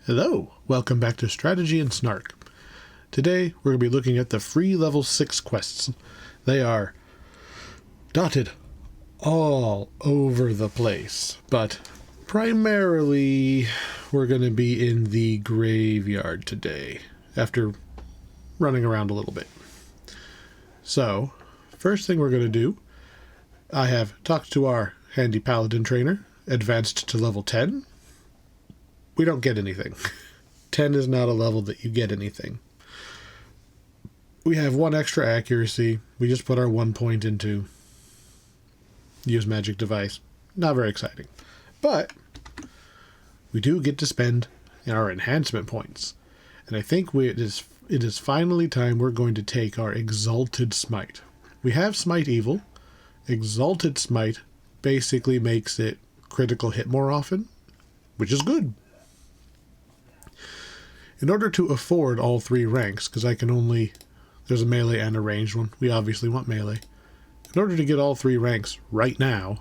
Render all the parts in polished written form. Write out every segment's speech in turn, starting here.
Hello, welcome back to Strategy and Snark. Today we're going to be looking at the free level 6 quests. They are dotted all over the place, but primarily we're going to be in the graveyard today after running around a little bit. So, first thing we're going to do, I have talked to our handy paladin trainer, advanced to level 10. We don't get anything. 10 is not a level that you get anything. We have 1 extra accuracy. We just put our 1 point into use magic device. Not very exciting. But we do get to spend our enhancement points. And I think it is finally time we're going to take our Exalted Smite. We have Smite Evil. Exalted Smite basically makes it critical hit more often, which is good. In order to afford all 3 ranks, because there's a melee and a ranged one. We obviously want melee. In order to get all 3 ranks right now,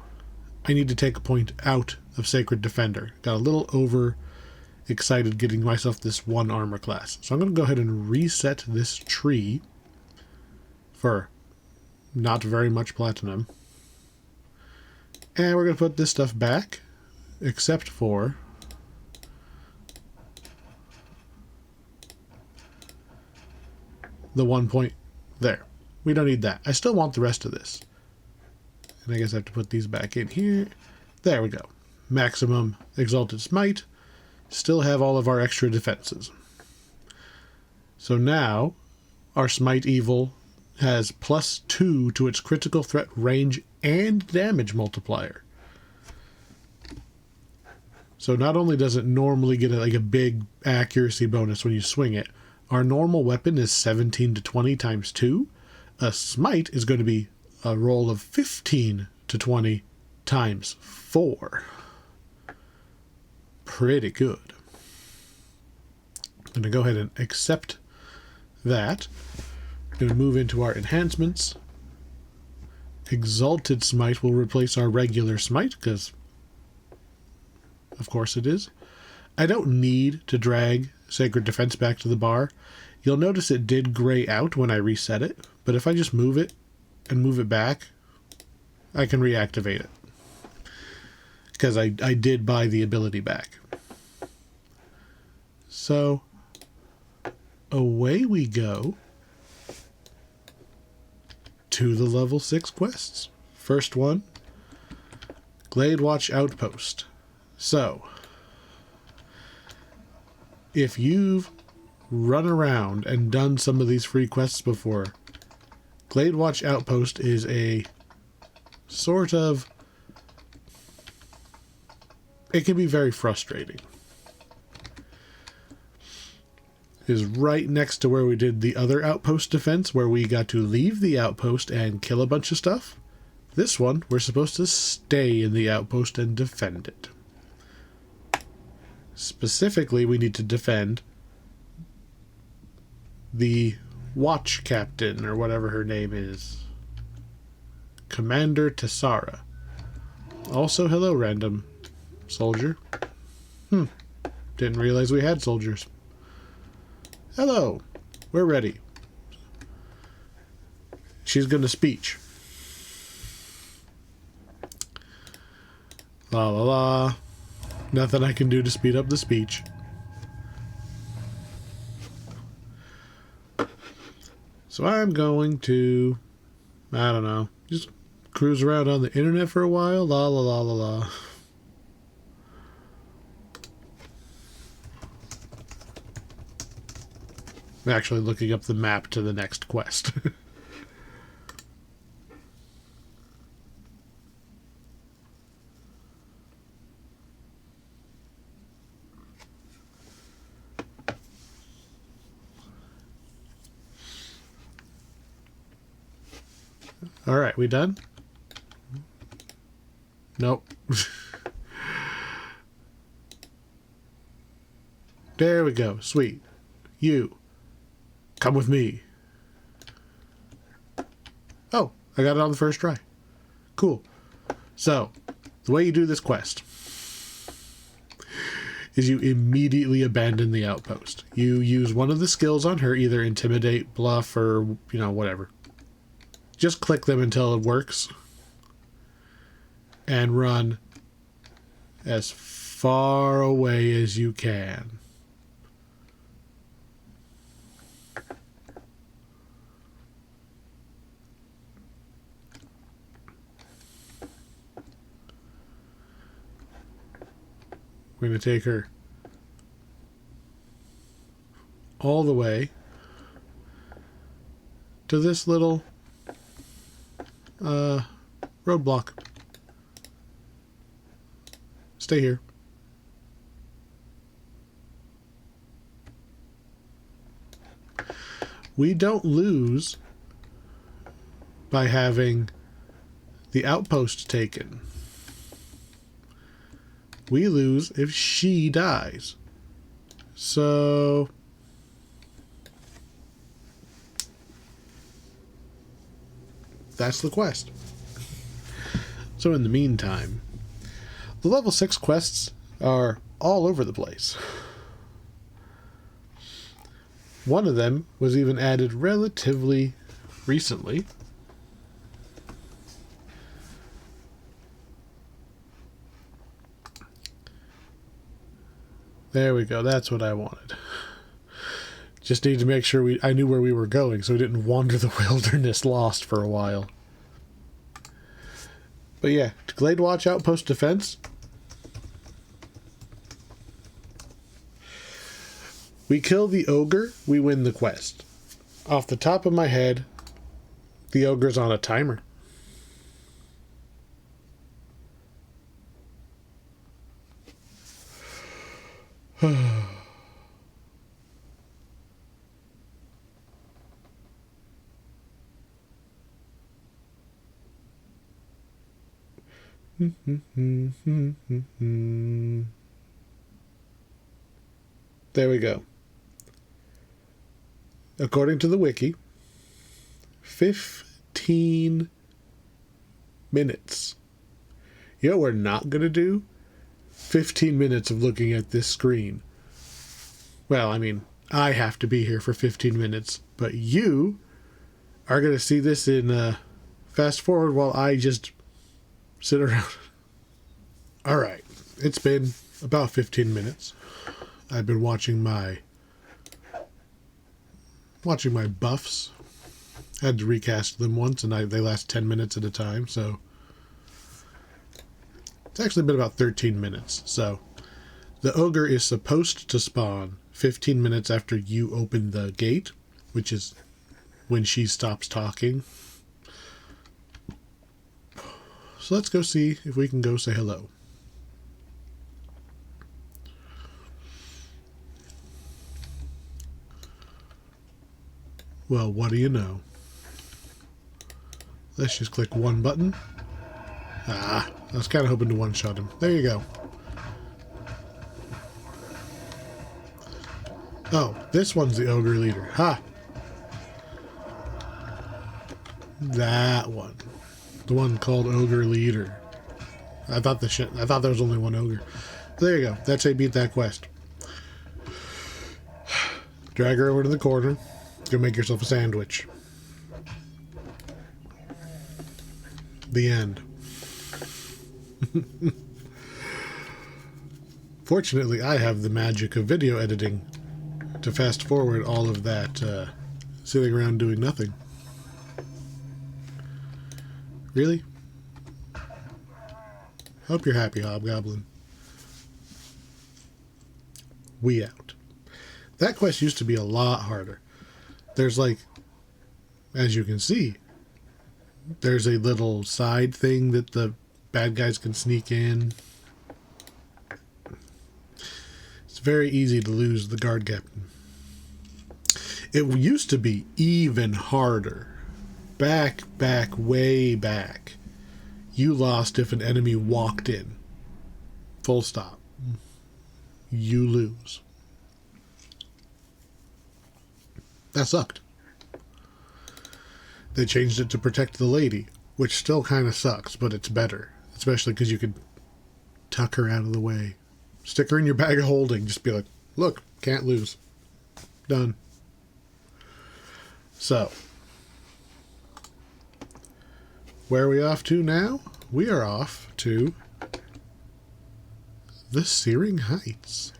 I need to take a point out of Sacred Defender. Got a little over excited getting myself this 1 armor class. So I'm going to go ahead and reset this tree for not very much platinum. And we're going to put this stuff back, except for the 1 point there. We don't need that. I still want the rest of this. And I guess I have to put these back in here. There we go. Maximum Exalted Smite. Still have all of our extra defenses. So now, our Smite Evil has +2 to its critical threat, range, and damage multiplier. So not only does it normally get a big accuracy bonus when you swing it, our normal weapon is 17 to 20 times 2. A smite is going to be a roll of 15 to 20 times 4. Pretty good. I'm going to go ahead and accept that. I'm going to move into our enhancements. Exalted Smite will replace our regular smite, because of course it is. I don't need to drag Sacred Defense back to the bar. You'll notice it did gray out when I reset it, but if I just move it and move it back, I can reactivate it. Because I did buy the ability back. So, away we go to the level 6 quests. First one, Glade Watch Outpost. So, if you've run around and done some of these free quests before, Glade Watch Outpost is a sort of... it can be very frustrating. It is right next to where we did the other outpost defense, where we got to leave the outpost and kill a bunch of stuff. This one, we're supposed to stay in the outpost and defend it. Specifically, we need to defend the watch captain, or whatever her name is. Commander Tessara. Also, hello, random soldier. Didn't realize we had soldiers. Hello. We're ready. She's going to speech. La la la. Nothing I can do to speed up the speech. So I'm going to, I don't know, just cruise around on the internet for a while. La la la la la. I'm actually looking up the map to the next quest. Alright, we done? Nope. There we go. Sweet. You. Come with me. Oh, I got it on the first try. Cool. So, the way you do this quest is you immediately abandon the outpost. You use one of the skills on her, either intimidate, bluff, or, you know, whatever. Just click them until it works. And run as far away as you can. We're going to take her all the way to this little roadblock. Stay here. We don't lose by having the outpost taken. We lose if she dies. So that's the quest. So in the meantime, the level 6 quests are all over the place. One of them was even added relatively recently. There we go. That's what I wanted. Just need to make sure I knew where we were going so we didn't wander the wilderness lost for a while. But yeah, Glade Watch Outpost Defense. We kill the ogre, we win the quest. Off the top of my head, the ogre's on a timer. There we go. According to the wiki, 15 minutes. You know what we're not going to do? 15 minutes of looking at this screen. Well, I mean, I have to be here for 15 minutes, but you are going to see this in fast forward while I just sit around. All right, it's been about 15 minutes. I've been watching my buffs. I had to recast them once, and they last 10 minutes at a time, so it's actually been about 13 minutes. So the ogre is supposed to spawn 15 minutes after you open the gate, which is when she stops talking. So let's go see if we can go say hello. Well, what do you know? Let's just click one button. I was kind of hoping to one-shot him. There you go. Oh, this one's the ogre leader. Ha! That one. The one called ogre leader. I thought there was only one ogre. There you go. That's how you beat that quest. Drag her over to the corner. Go make yourself a sandwich. The end. Fortunately, I have the magic of video editing to fast forward all of that sitting around doing nothing. Really? Hope you're happy, Hobgoblin. We out. That quest used to be a lot harder. There's like, as you can see, there's a little side thing that the bad guys can sneak in. It's very easy to lose the guard captain. It used to be even harder. Way back. You lost if an enemy walked in. Full stop. You lose. That sucked. They changed it to protect the lady, which still kind of sucks, but it's better. Especially because you could tuck her out of the way. Stick her in your bag of holding. Just be like, look, can't lose. Done. So, where are we off to now? We are off to the Searing Heights.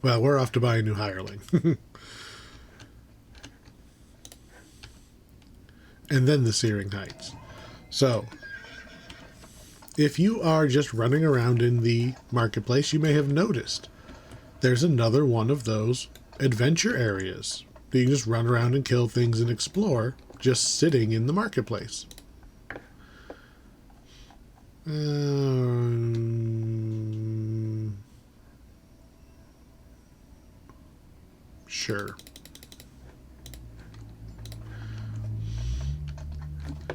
Well, we're off to buy a new hireling. And then the Searing Heights. So, if you are just running around in the marketplace, you may have noticed there's another one of those adventure areas. You can just run around and kill things and explore, just sitting in the marketplace. Sure.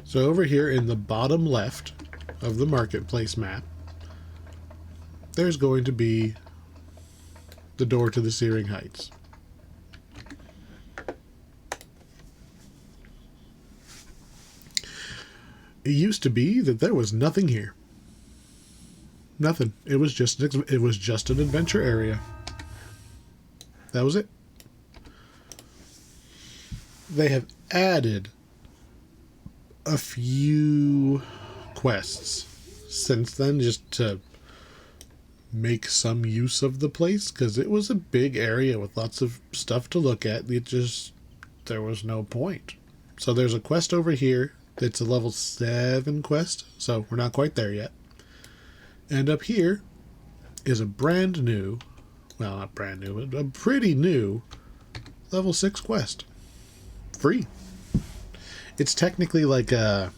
So over here in the bottom left of the marketplace map, there's going to be the door to the Searing Heights. It used to be that there was nothing here. Nothing. It was just an adventure area. That was it. They have added a few quests since then, just to make some use of the place, because it was a big area with lots of stuff to look at. There was no point. So there's a quest over here that's a level 7 quest, so we're not quite there yet. And up here is a brand new, well, not brand new, but a pretty new level 6 quest. Free. It's technically like a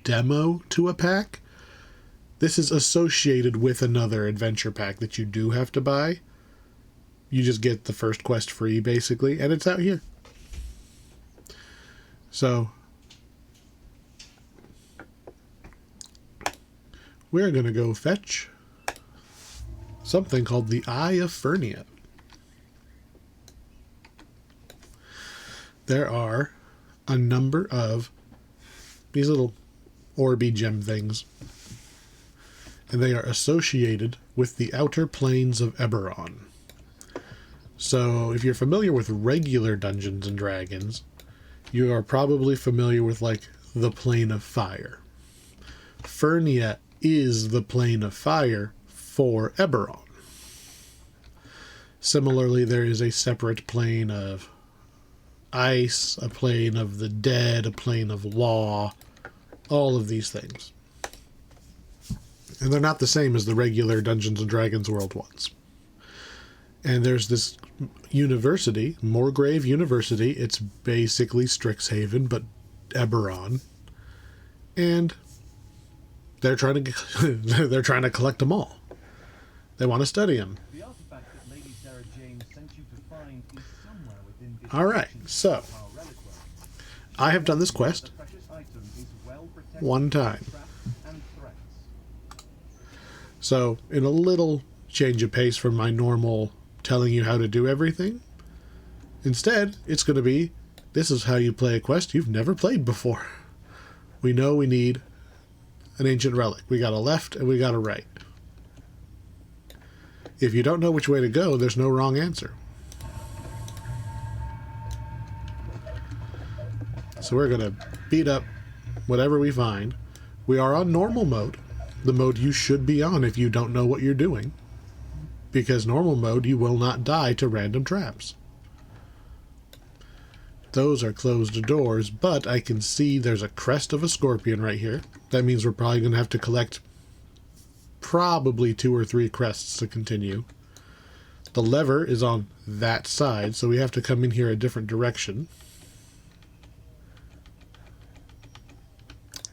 demo to a pack. This is associated with another adventure pack that you do have to buy. You just get the first quest free, basically, and it's out here. So, we're going to go fetch something called the Eye of Fernia. There are a number of these little orby gem things, and they are associated with the outer planes of Eberron. So if you're familiar with regular Dungeons and Dragons, you are probably familiar with, like, the plane of fire. Fernia is the plane of fire for Eberron. Similarly, there is a separate plane of ice, a plane of the dead, a plane of law, all of these things. And they're not the same as the regular Dungeons and Dragons world ones. And there's this university, Morgrave University. It's basically Strixhaven, but Eberron. And they're trying to collect them all. They want to study them. The artifact that Lady Sarah Jane sent you to find is somewhere within this. All right, so I have done this quest one time. So, in a little change of pace from my normal telling you how to do everything, instead, it's going to be, this is how you play a quest you've never played before. We know we need an ancient relic. We got a left and we got a right. If you don't know which way to go, there's no wrong answer. So we're going to beat up whatever we find. We are on normal mode, the mode you should be on if you don't know what you're doing. Because normal mode, you will not die to random traps. Those are closed doors, but I can see there's a crest of a scorpion right here. That means we're probably going to have to collect probably 2 or 3 crests to continue. The lever is on that side, so we have to come in here a different direction.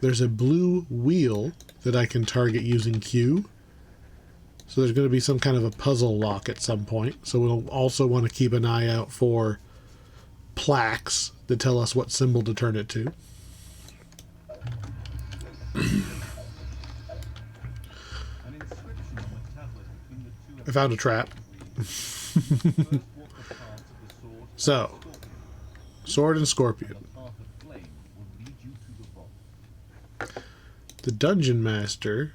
There's a blue wheel that I can target using Q. So there's going to be some kind of a puzzle lock at some point. So we'll also want to keep an eye out for plaques that tell us what symbol to turn it to. I found a trap. So, sword and scorpion. The Dungeon Master,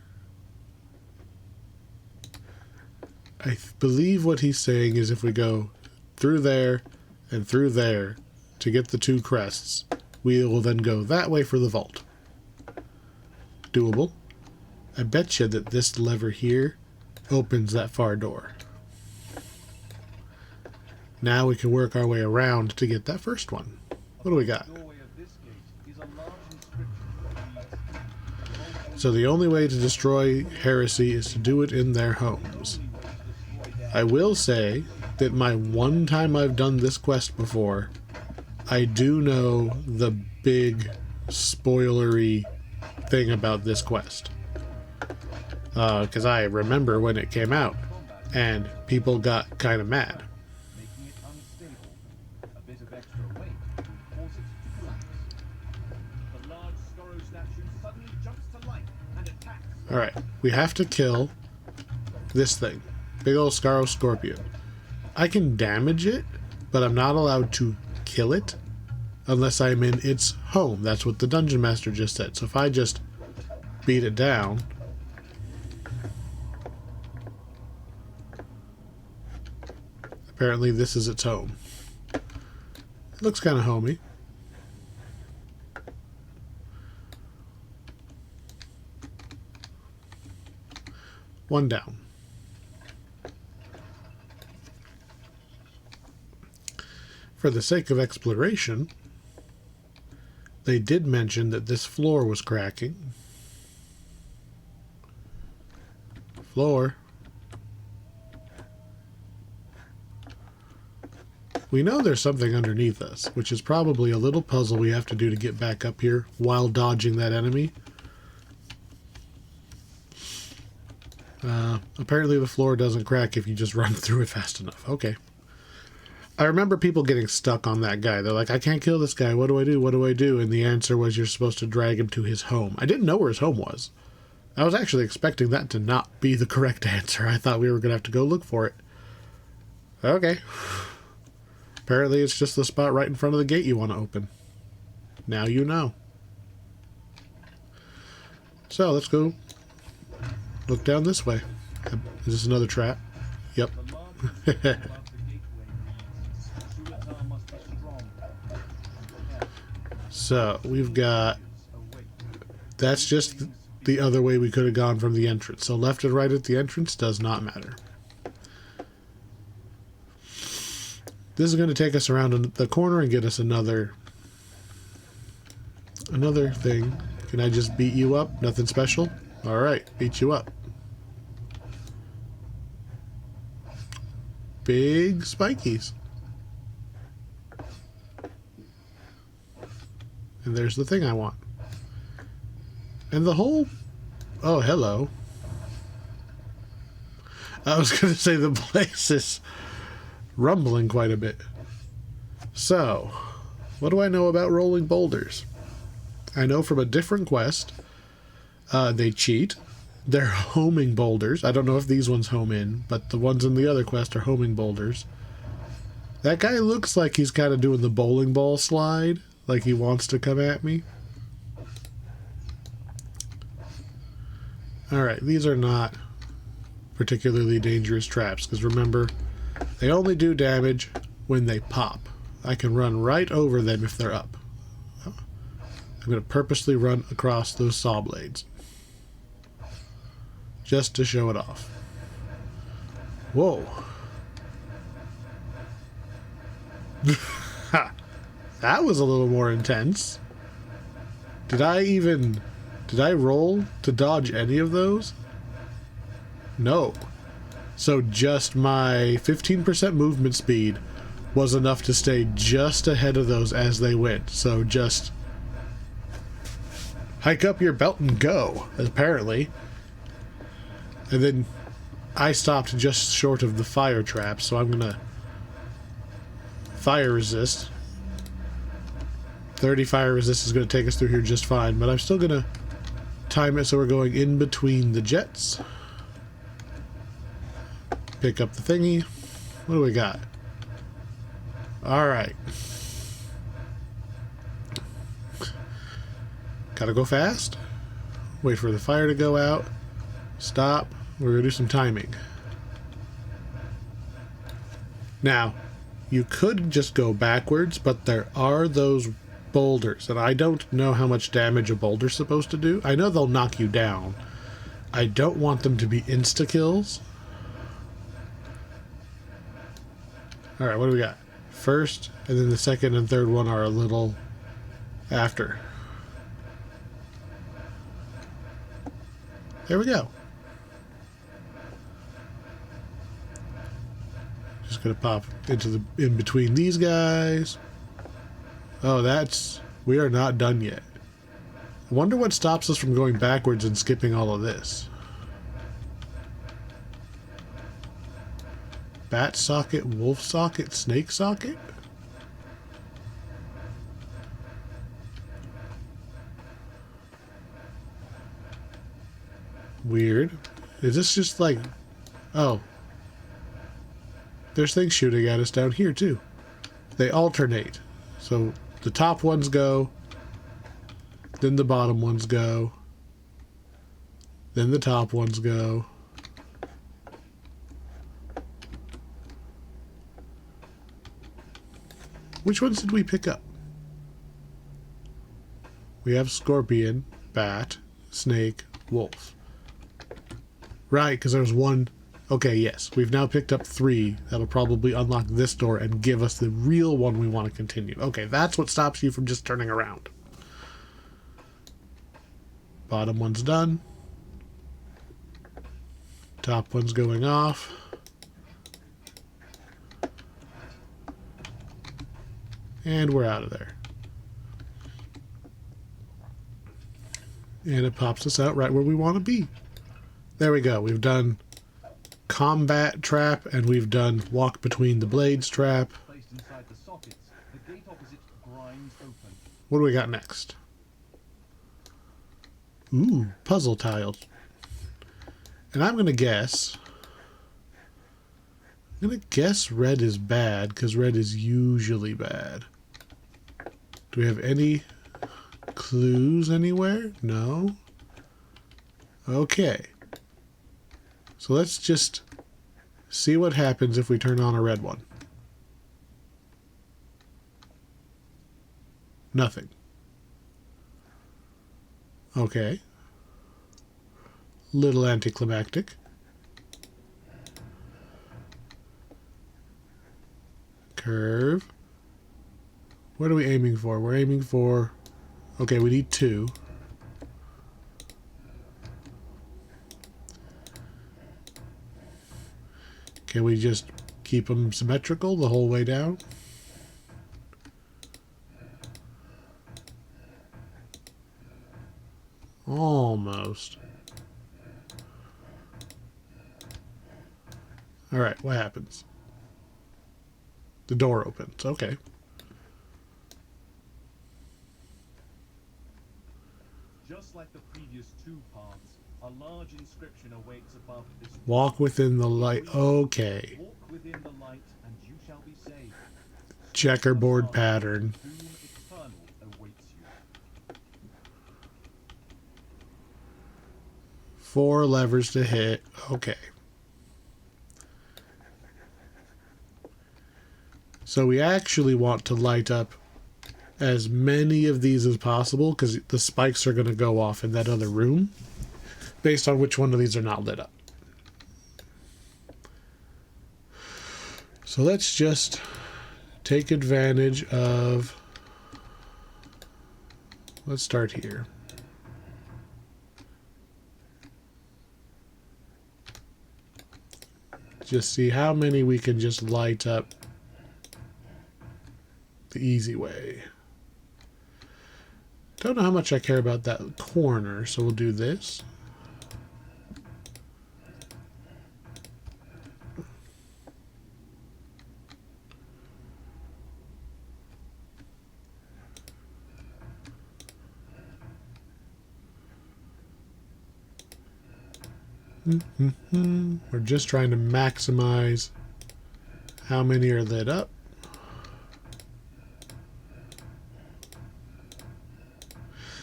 I believe what he's saying is if we go through there and through there to get the 2 crests, we will then go that way for the vault. Doable. I bet you that this lever here opens that far door. Now we can work our way around to get that first one. What do we got? So the only way to destroy heresy is to do it in their homes. I will say that my one time I've done this quest before, I do know the big spoilery thing about this quest. Because I remember when it came out, and people got kind of mad. Alright, we have to kill this thing. Big old Scarrow Scorpion. I can damage it, but I'm not allowed to kill it unless I'm in its home. That's what the Dungeon Master just said. So if I just beat it down... Apparently this is its home. It looks kind of homey. One down. For the sake of exploration, they did mention that this floor was cracking. Floor. We know there's something underneath us, which is probably a little puzzle we have to do to get back up here while dodging that enemy. Apparently the floor doesn't crack if you just run through it fast enough. Okay. I remember people getting stuck on that guy. They're like, I can't kill this guy. What do I do? What do I do? And the answer was you're supposed to drag him to his home. I didn't know where his home was. I was actually expecting that to not be the correct answer. I thought we were going to have to go look for it. Okay. Apparently it's just the spot right in front of the gate you want to open. Now you know. So let's go look down this way. Is this another trap? Yep. So we've got... That's just the other way we could have gone from the entrance. So left and right at the entrance does not matter. This is going to take us around the corner and get us another thing. Can I just beat you up? Nothing special? Alright, beat you up. Big spikies. And there's the thing I want. And the whole... Oh, hello. I was going to say the place is rumbling quite a bit. So, what do I know about rolling boulders? I know from a different quest, they cheat. They're homing boulders. I don't know if these ones home in, but the ones in the other quest are homing boulders. That guy looks like he's kind of doing the bowling ball slide, like he wants to come at me. Alright, these are not particularly dangerous traps, because remember, they only do damage when they pop. I can run right over them if they're up. I'm going to purposely run across those saw blades. Just to show it off. Whoa. That was a little more intense. Did I roll to dodge any of those? No. So just my 15% movement speed was enough to stay just ahead of those as they went. So just hike up your belt and go, apparently. And then I stopped just short of the fire trap, so I'm gonna fire resist. 30 fire resist is gonna take us through here just fine, but I'm still gonna time it so we're going in between the jets. Pick up the thingy. What do we got? Alright. Gotta go fast? Wait for the fire to go out. Stop. We're going to do some timing. Now, you could just go backwards, but there are those boulders, and I don't know how much damage a boulder's supposed to do. I know they'll knock you down. I don't want them to be insta-kills. Alright, what do we got? First, and then the second and third one are a little after. There we go. Just gonna pop into the in between these guys. Oh, we are not done yet. I wonder what stops us from going backwards and skipping all of this. Bat socket, wolf socket, snake socket? Weird. Is this just like... Oh. There's things shooting at us down here too. They alternate. So the top ones go, then the bottom ones go, then the top ones go. Which ones did we pick up? We have scorpion, bat, snake, wolf. Right, because there was one... Okay, yes. We've now picked up 3. That'll probably unlock this door and give us the real one we want to continue. Okay, that's what stops you from just turning around. Bottom one's done. Top one's going off. And we're out of there. And it pops us out right where we want to be. There we go. We've done combat trap, and we've done walk between the blades trap. Placed inside the sockets, the gate opposite grinds open. What do we got next? Ooh, puzzle tiles. And I'm going to guess... red is bad, because red is usually bad. Do we have any clues anywhere? No? Okay. So let's just see what happens if we turn on a red one. Nothing. Okay. Little anticlimactic. Curve. What are we aiming for? We're aiming for... Okay, we need 2. Can we just keep them symmetrical the whole way down? Almost. Alright, what happens? The door opens. Okay. Just like the previous 2 paths, a large inscription awaits above this. Walk within the light. Okay. Walk within the light, and you shall be saved. Checkerboard pattern. Doom eternal awaits you. 4 levers to hit. Okay. So we actually want to light up as many of these as possible, because the spikes are going to go off in that other room based on which one of these are not lit up. So let's just take advantage of... Let's start here. Just see how many we can just light up the easy way. Don't know how much I care about that corner, so we'll do this. We're just trying to maximize how many are lit up.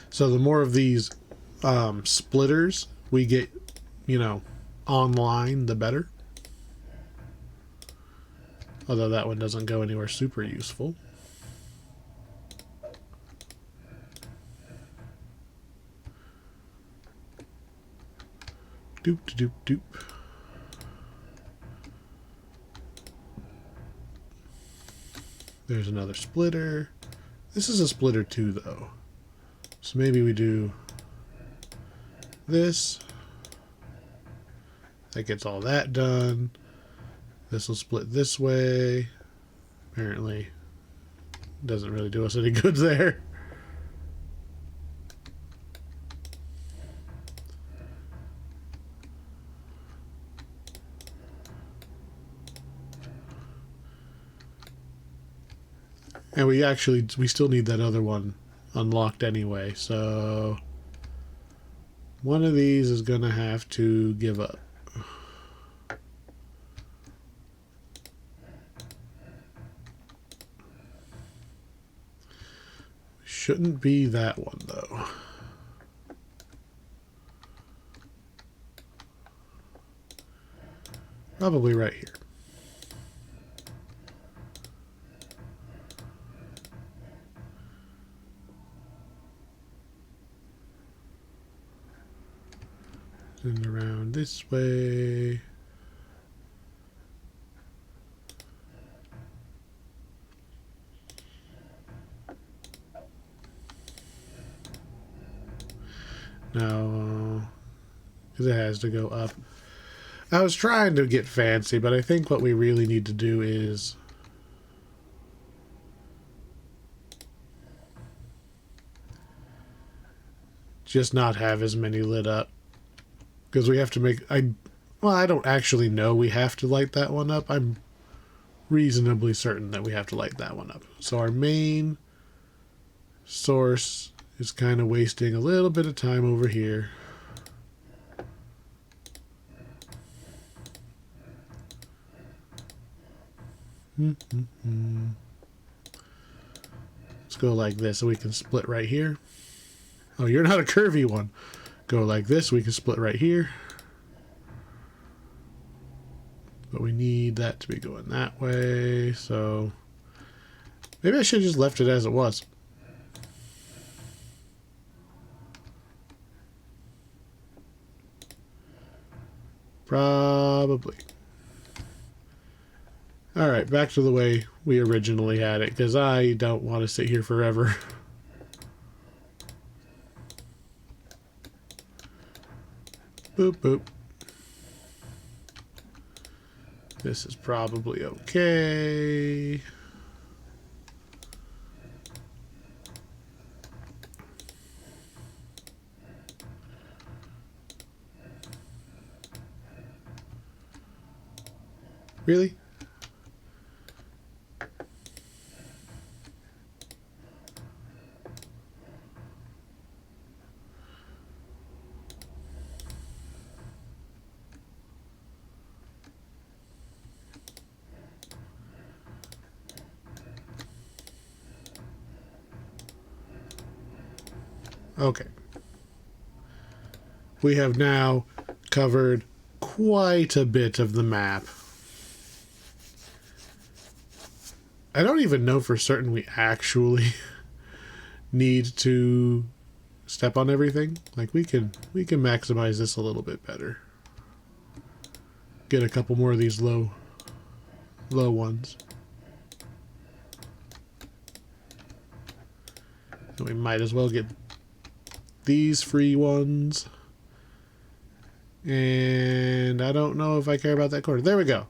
So the more of these splitters we get, you know, online, the better. Although that one doesn't go anywhere super useful. Doop doop doop. There's another splitter. This is a splitter too, though. So maybe we do this. That gets all that done. This will split this way. Apparently, doesn't really do us any good there. And we still need that other one unlocked anyway, so one of these is gonna have to give up. Shouldn't be that one though. Probably right here. And around this way. No, because it has to go up. I was trying to get fancy, but I think what we really need to do is just not have as many lit up. Because we have to make... Well, I don't actually know we have to light that one up. I'm reasonably certain that we have to light that one up. So our main source is kind of wasting a little bit of time over here. Let's go like this so we can split right here. Oh, you're not a curvy one. Go like this, we can split right here. But we need that to be going that way, so maybe I should have just left it as it was. Probably. Alright, back to the way we originally had it, because I don't want to sit here forever. Boop, boop. This is probably okay. Really? Okay. We have now covered quite a bit of the map. I don't even know for certain we actually need to step on everything. Like we can maximize this a little bit better. Get a couple more of these low ones. And we might as well get these free ones. And I don't know if I care about that corner. There we go.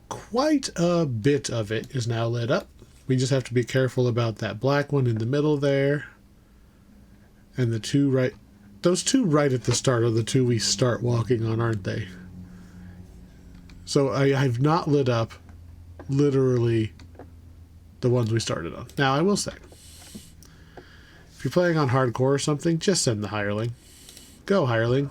Quite a bit of it is now lit up. We just have to be careful about that black one in the middle there. And the two right... Those two right at the start are the two we start walking on, aren't they? So I've not lit up literally the ones we started on. Now, I will say, if you're playing on hardcore or something, just send the hireling. Go, hireling.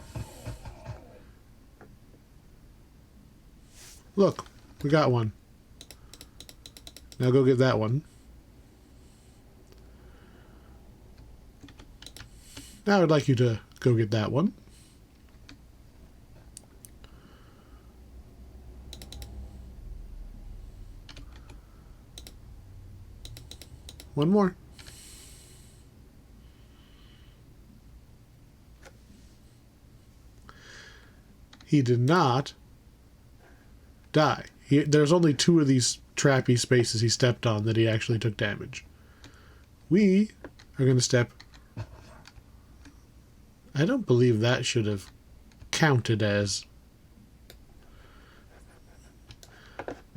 Look, we got one. Now go get that one. Now I'd like you to Go get that one. One more. He did not die. There's only 2 of these trappy spaces he stepped on that he actually took damage. We are going to step... I don't believe that should have counted as...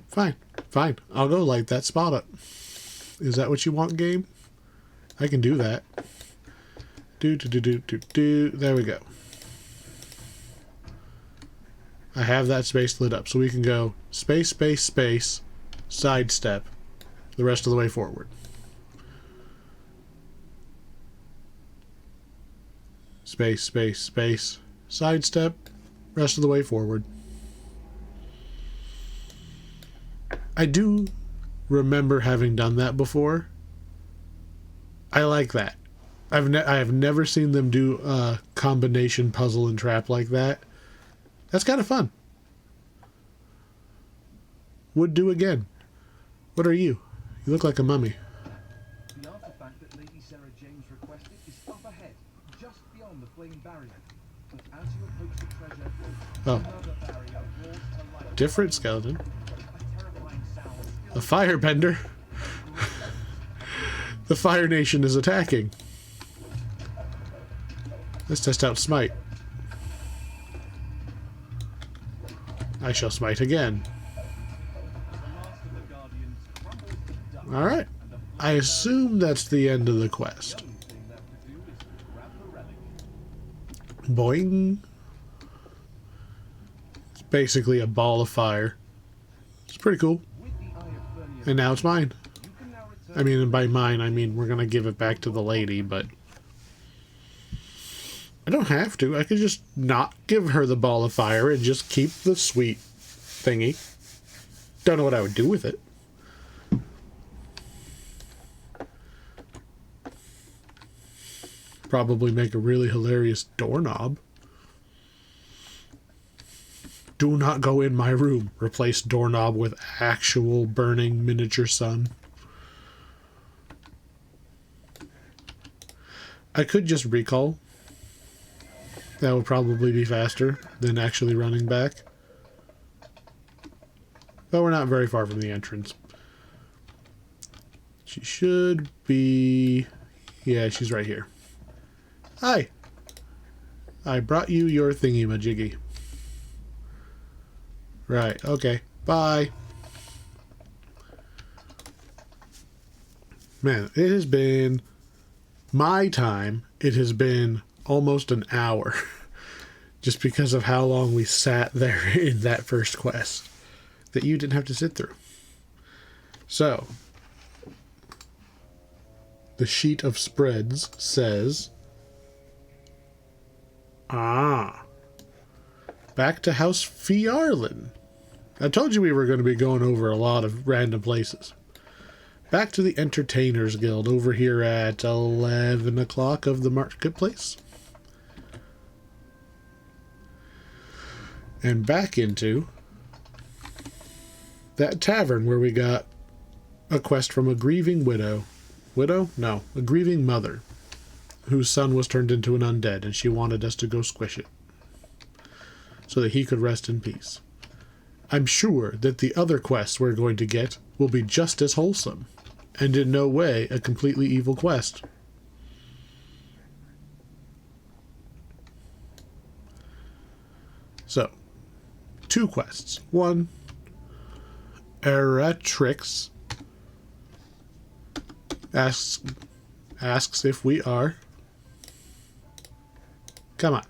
Fine. Fine. I'll go light that spot up. Is that what you want, game? I can do that. There we go. I have that space lit up, so we can go space, space, space, sidestep the rest of the way forward. Space, space, space, sidestep, rest of the way forward. I do remember having done that before. I like that. I have never seen them do a combination puzzle and trap like that. That's kind of fun. Would do again. What are you? You look like a mummy. The artifact that Lady Sarah James requested is up ahead, just beyond the flame barrier. But as you approach the treasure, another barrier roars to life. Different skeleton. A terrifying sound. A firebender. The Fire Nation is attacking. Let's test out Smite. I shall smite again. Alright. I assume that's the end of the quest. Boing. It's basically a ball of fire. It's pretty cool. And now it's mine. I mean, and by mine, I mean we're gonna give it back to the lady, but... I don't have to. I could just not give her the ball of fire and just keep the sweet thingy. Don't know what I would do with it. Probably make a really hilarious doorknob. Do not go in my room. Replace doorknob with actual burning miniature sun. I could just recall. That would probably be faster than actually running back. But we're not very far from the entrance. She should be... Yeah, she's right here. Hi! I brought you your thingy-majiggy. Right, okay. Bye! Man, it has been... My time, it has been almost an hour. Just because of how long we sat there in that first quest. That you didn't have to sit through. So... The sheet of spreads says... Back to House Fiarlin. I told you we were going to be going over a lot of random places. Back to the Entertainers Guild over here at 11 o'clock of the marketplace. And back into that tavern where we got a quest from a grieving widow. Widow? No, a grieving mother whose son was turned into an undead and she wanted us to go squish it so that he could rest in peace. I'm sure that the other quests we're going to get will be just as wholesome and in no way a completely evil quest. So, 2 quests. 1, Eretrix asks if we are... Come on.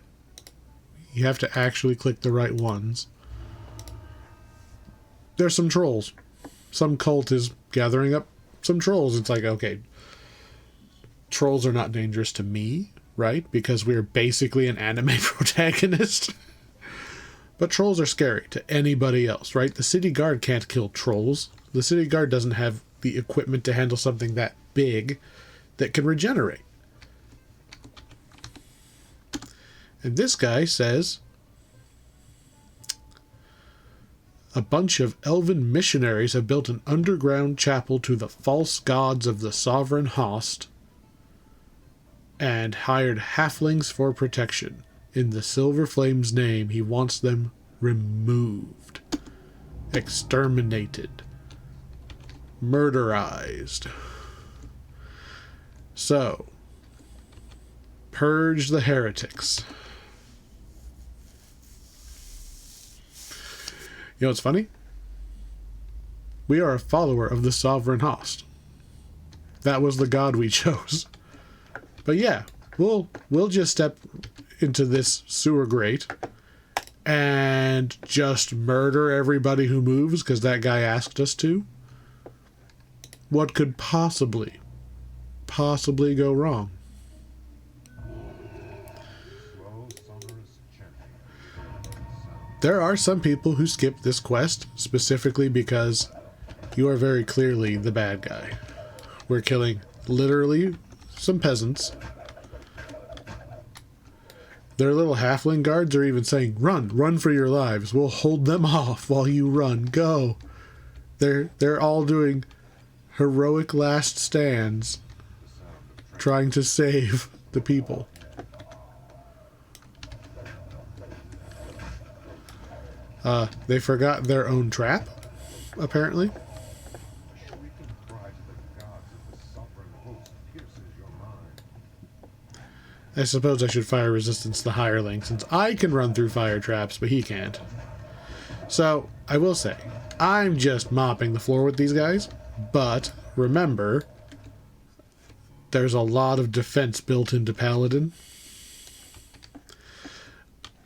You have to actually click the right ones. There's some trolls. Some cult is gathering up some trolls. It's like, okay, trolls are not dangerous to me, right? Because we're basically an anime protagonist. But trolls are scary to anybody else, right? The city guard can't kill trolls. The city guard doesn't have the equipment to handle something that big that can regenerate. And this guy says, a bunch of elven missionaries have built an underground chapel to the false gods of the sovereign host and hired halflings for protection. In the Silver Flame's name, he wants them removed, exterminated, murderized. So, purge the heretics. You know what's funny? We are a follower of the sovereign host. That was the god we chose. But yeah, we'll just step into this sewer grate and just murder everybody who moves because that guy asked us to. What could possibly go wrong? There are some people who skip this quest specifically because you are very clearly the bad guy. We're killing literally some peasants. Their little halfling guards are even saying, run for your lives. We'll hold them off while you run. Go. They're all doing heroic last stands trying to save the people. They forgot their own trap, apparently. I suppose I should fire resistance the hireling, since I can run through fire traps, but he can't. So, I will say, I'm just mopping the floor with these guys, but remember, there's a lot of defense built into Paladin.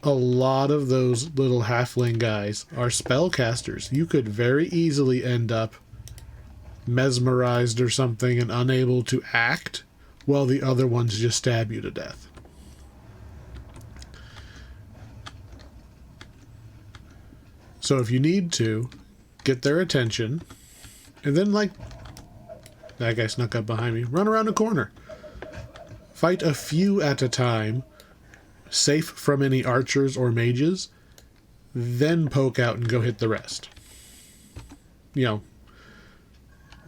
A lot of those little halfling guys are spellcasters. You could very easily end up mesmerized or something and unable to act while the other ones just stab you to death. So if you need to, get their attention, and then, like, that guy snuck up behind me, run around the corner. Fight a few at a time, safe from any archers or mages, then poke out and go hit the rest. You know,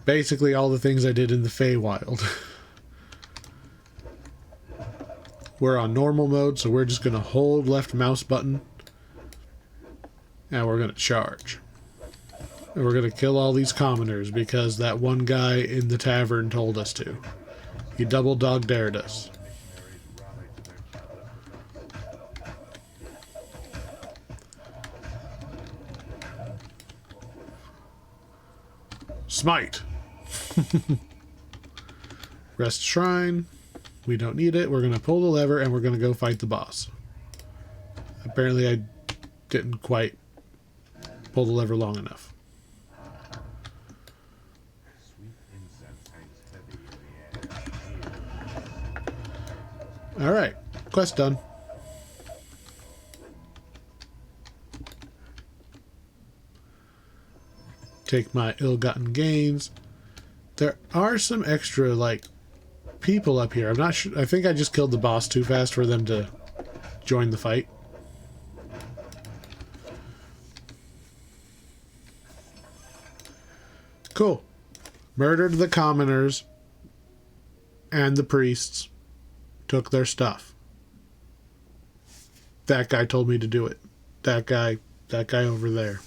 basically all the things I did in the Feywild. We're on normal mode, so we're just going to hold left mouse button, and we're going to charge. And we're going to kill all these commoners because that one guy in the tavern told us to. He double dog dared us. Smite. Rest Shrine. We don't need it. We're going to pull the lever and we're going to go fight the boss. Apparently I didn't quite pull the lever long enough. Alright. Quest done. Take my ill-gotten gains. There are some extra, like, people up here. I'm not sure. I think I just killed the boss too fast for them to join the fight. Cool. Murdered the commoners and the priests. Took their stuff. That guy told me to do it. That guy over there.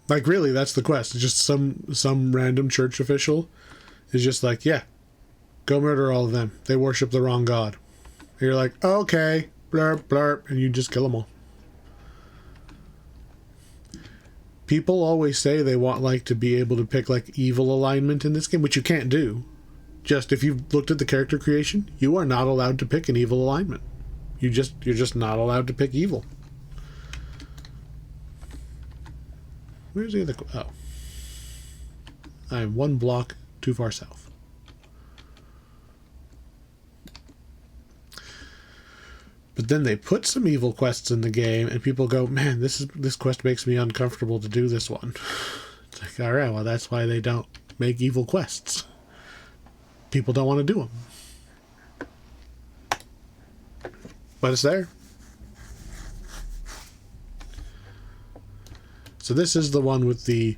Like, really, that's the quest. It's just some random church official is just like, yeah, go murder all of them. They worship the wrong god. And you're like, okay, blurp, blurp, and you just kill them all. People always say they want, like, to be able to pick, like, evil alignment in this game, which you can't do. Just, if you've looked at the character creation, you are not allowed to pick an evil alignment. You're just not allowed to pick evil. Where's the other... Oh. I am one block too far south. But then they put some evil quests in the game, and people go, man, this quest makes me uncomfortable to do this one. It's like, alright, well, that's why they don't make evil quests. People don't want to do them. But it's there. So this is the one with the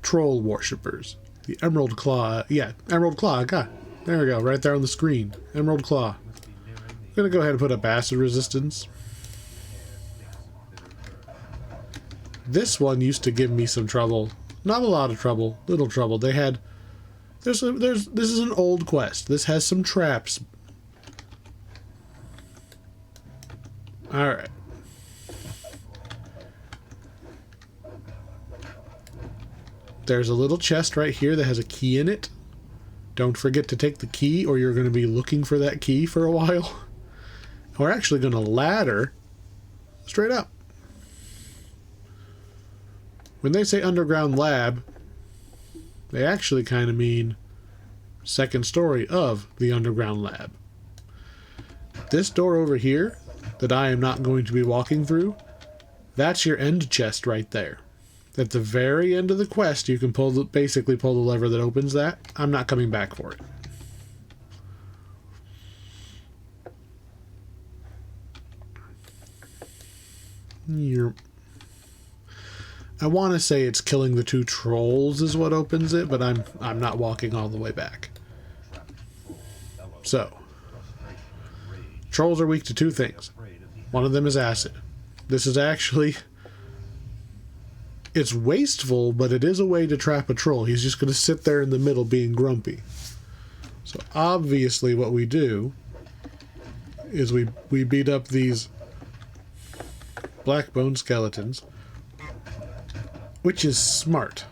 troll worshippers. The Emerald Claw. Yeah, Emerald Claw. God, there we go. Right there on the screen. Emerald Claw. I'm going to go ahead and put up acid resistance. This one used to give me some trouble. Not a lot of trouble. Little trouble. They had... This is an old quest. This has some traps. Alright. There's a little chest right here that has a key in it. Don't forget to take the key or you're going to be looking for that key for a while. We're actually going to ladder straight up. When they say underground lab, they actually kind of mean second story of the underground lab. This door over here that I am not going to be walking through, that's your end chest right there. At the very end of the quest, you can basically pull the lever that opens that. I'm not coming back for it. I want to say it's killing the two trolls is what opens it, but I'm not walking all the way back. So, trolls are weak to two things. One of them is acid. This is actually... It's wasteful, but it is a way to trap a troll. He's just going to sit there in the middle being grumpy. So obviously what we do is we beat up these black bone skeletons, which is smart.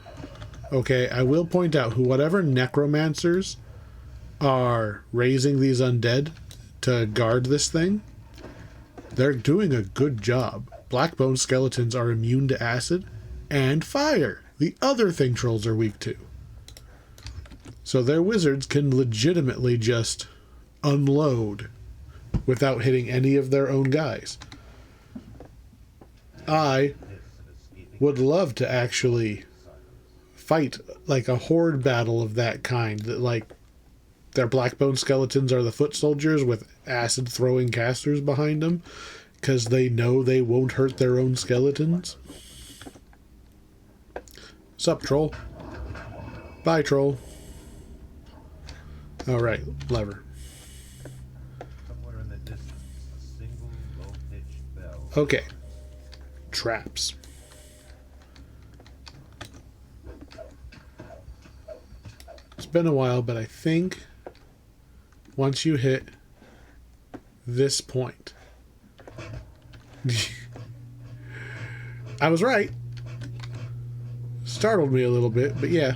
Okay, I will point out whatever necromancers are raising these undead to guard this thing, they're doing a good job. Black bone skeletons are immune to acid and fire, the other thing trolls are weak to. So their wizards can legitimately just unload without hitting any of their own guys. I would love to actually fight like a horde battle of that kind, that like their blackbone skeletons are the foot soldiers with acid throwing casters behind them because they know they won't hurt their own skeletons. Sup, troll? Bye, troll. Alright, lever. Okay. Traps. It's been a while, but I think once you hit this point... I was right. Startled me a little bit, but yeah.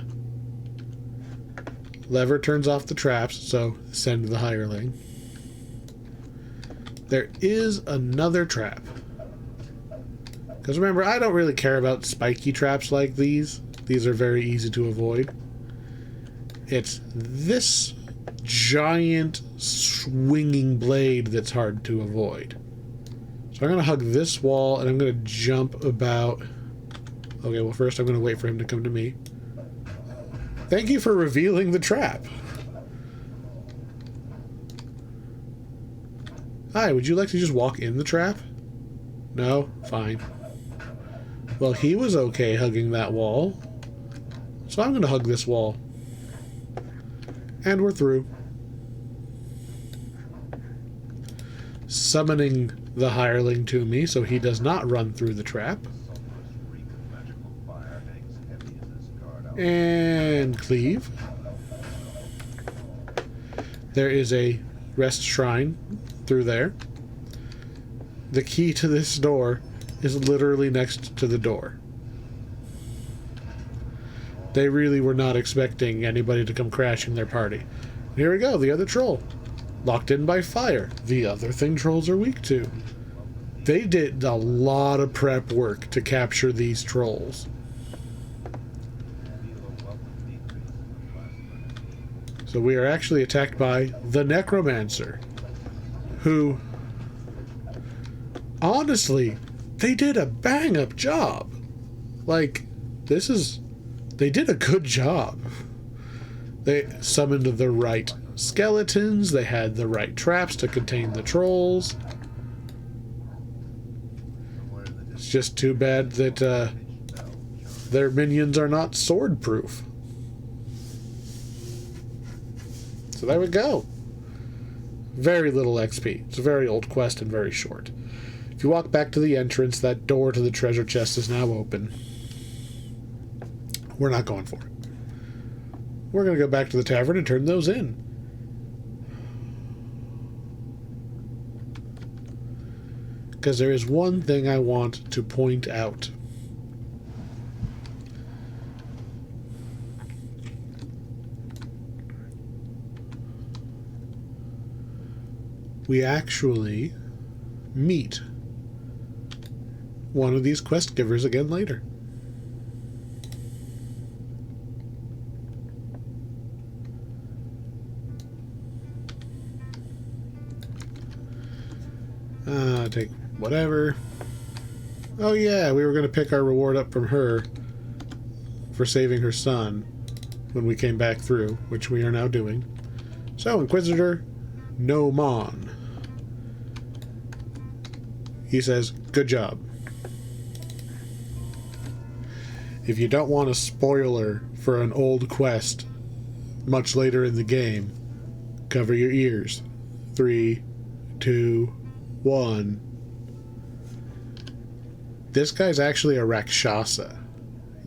Lever turns off the traps, so send the hireling. There is another trap. Because remember, I don't really care about spiky traps like these. These are very easy to avoid. It's this giant swinging blade that's hard to avoid. So I'm going to hug this wall, and I'm going to jump about... Okay, well first I'm going to wait for him to come to me. Thank you for revealing the trap. Hi, would you like to just walk in the trap? No? Fine. Well, he was okay hugging that wall. So I'm going to hug this wall. And we're through. Summoning the hireling to me so he does not run through the trap. And cleave. There is a rest shrine through there. The key to this door is literally next to the door. They really were not expecting anybody to come crashing their party. Here we go, the other troll. Locked in by fire. The other thing trolls are weak to. They did a lot of prep work to capture these trolls. So we are actually attacked by the Necromancer, who, honestly, they did a bang-up job. Like, this is They did a good job. They summoned the right skeletons. They had the right traps to contain the trolls. It's just too bad that their minions are not sword proof. So there we go. Very little XP. It's a very old quest and very short. If you walk back to the entrance, that door to the treasure chest is now open. We're not going for it. We're going to go back to the tavern and turn those in. Because there is one thing I want to point out. We actually meet one of these quest givers again later. Take whatever. Oh yeah, we were going to pick our reward up from her for saving her son when we came back through, which we are now doing. So, Inquisitor Nomon. He says, good job. If you don't want a spoiler for an old quest much later in the game, cover your ears. 3, 2, 1. This guy's actually a Rakshasa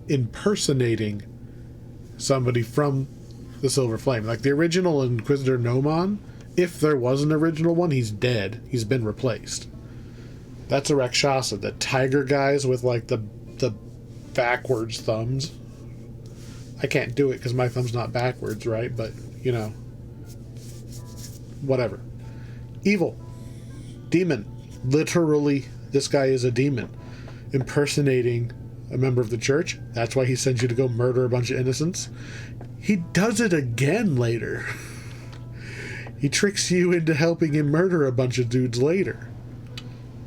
impersonating somebody from the Silver Flame. Like the original Inquisitor Nomon, if there was an original one, he's dead. He's been replaced. That's a Rakshasa. The tiger guys with like the backwards thumbs. I can't do it because my thumb's not backwards, right? But, you know. Whatever. Evil. Demon. Literally, this guy is a demon. Impersonating a member of the church. That's why he sends you to go murder a bunch of innocents. He does it again later. He tricks you into helping him murder a bunch of dudes later.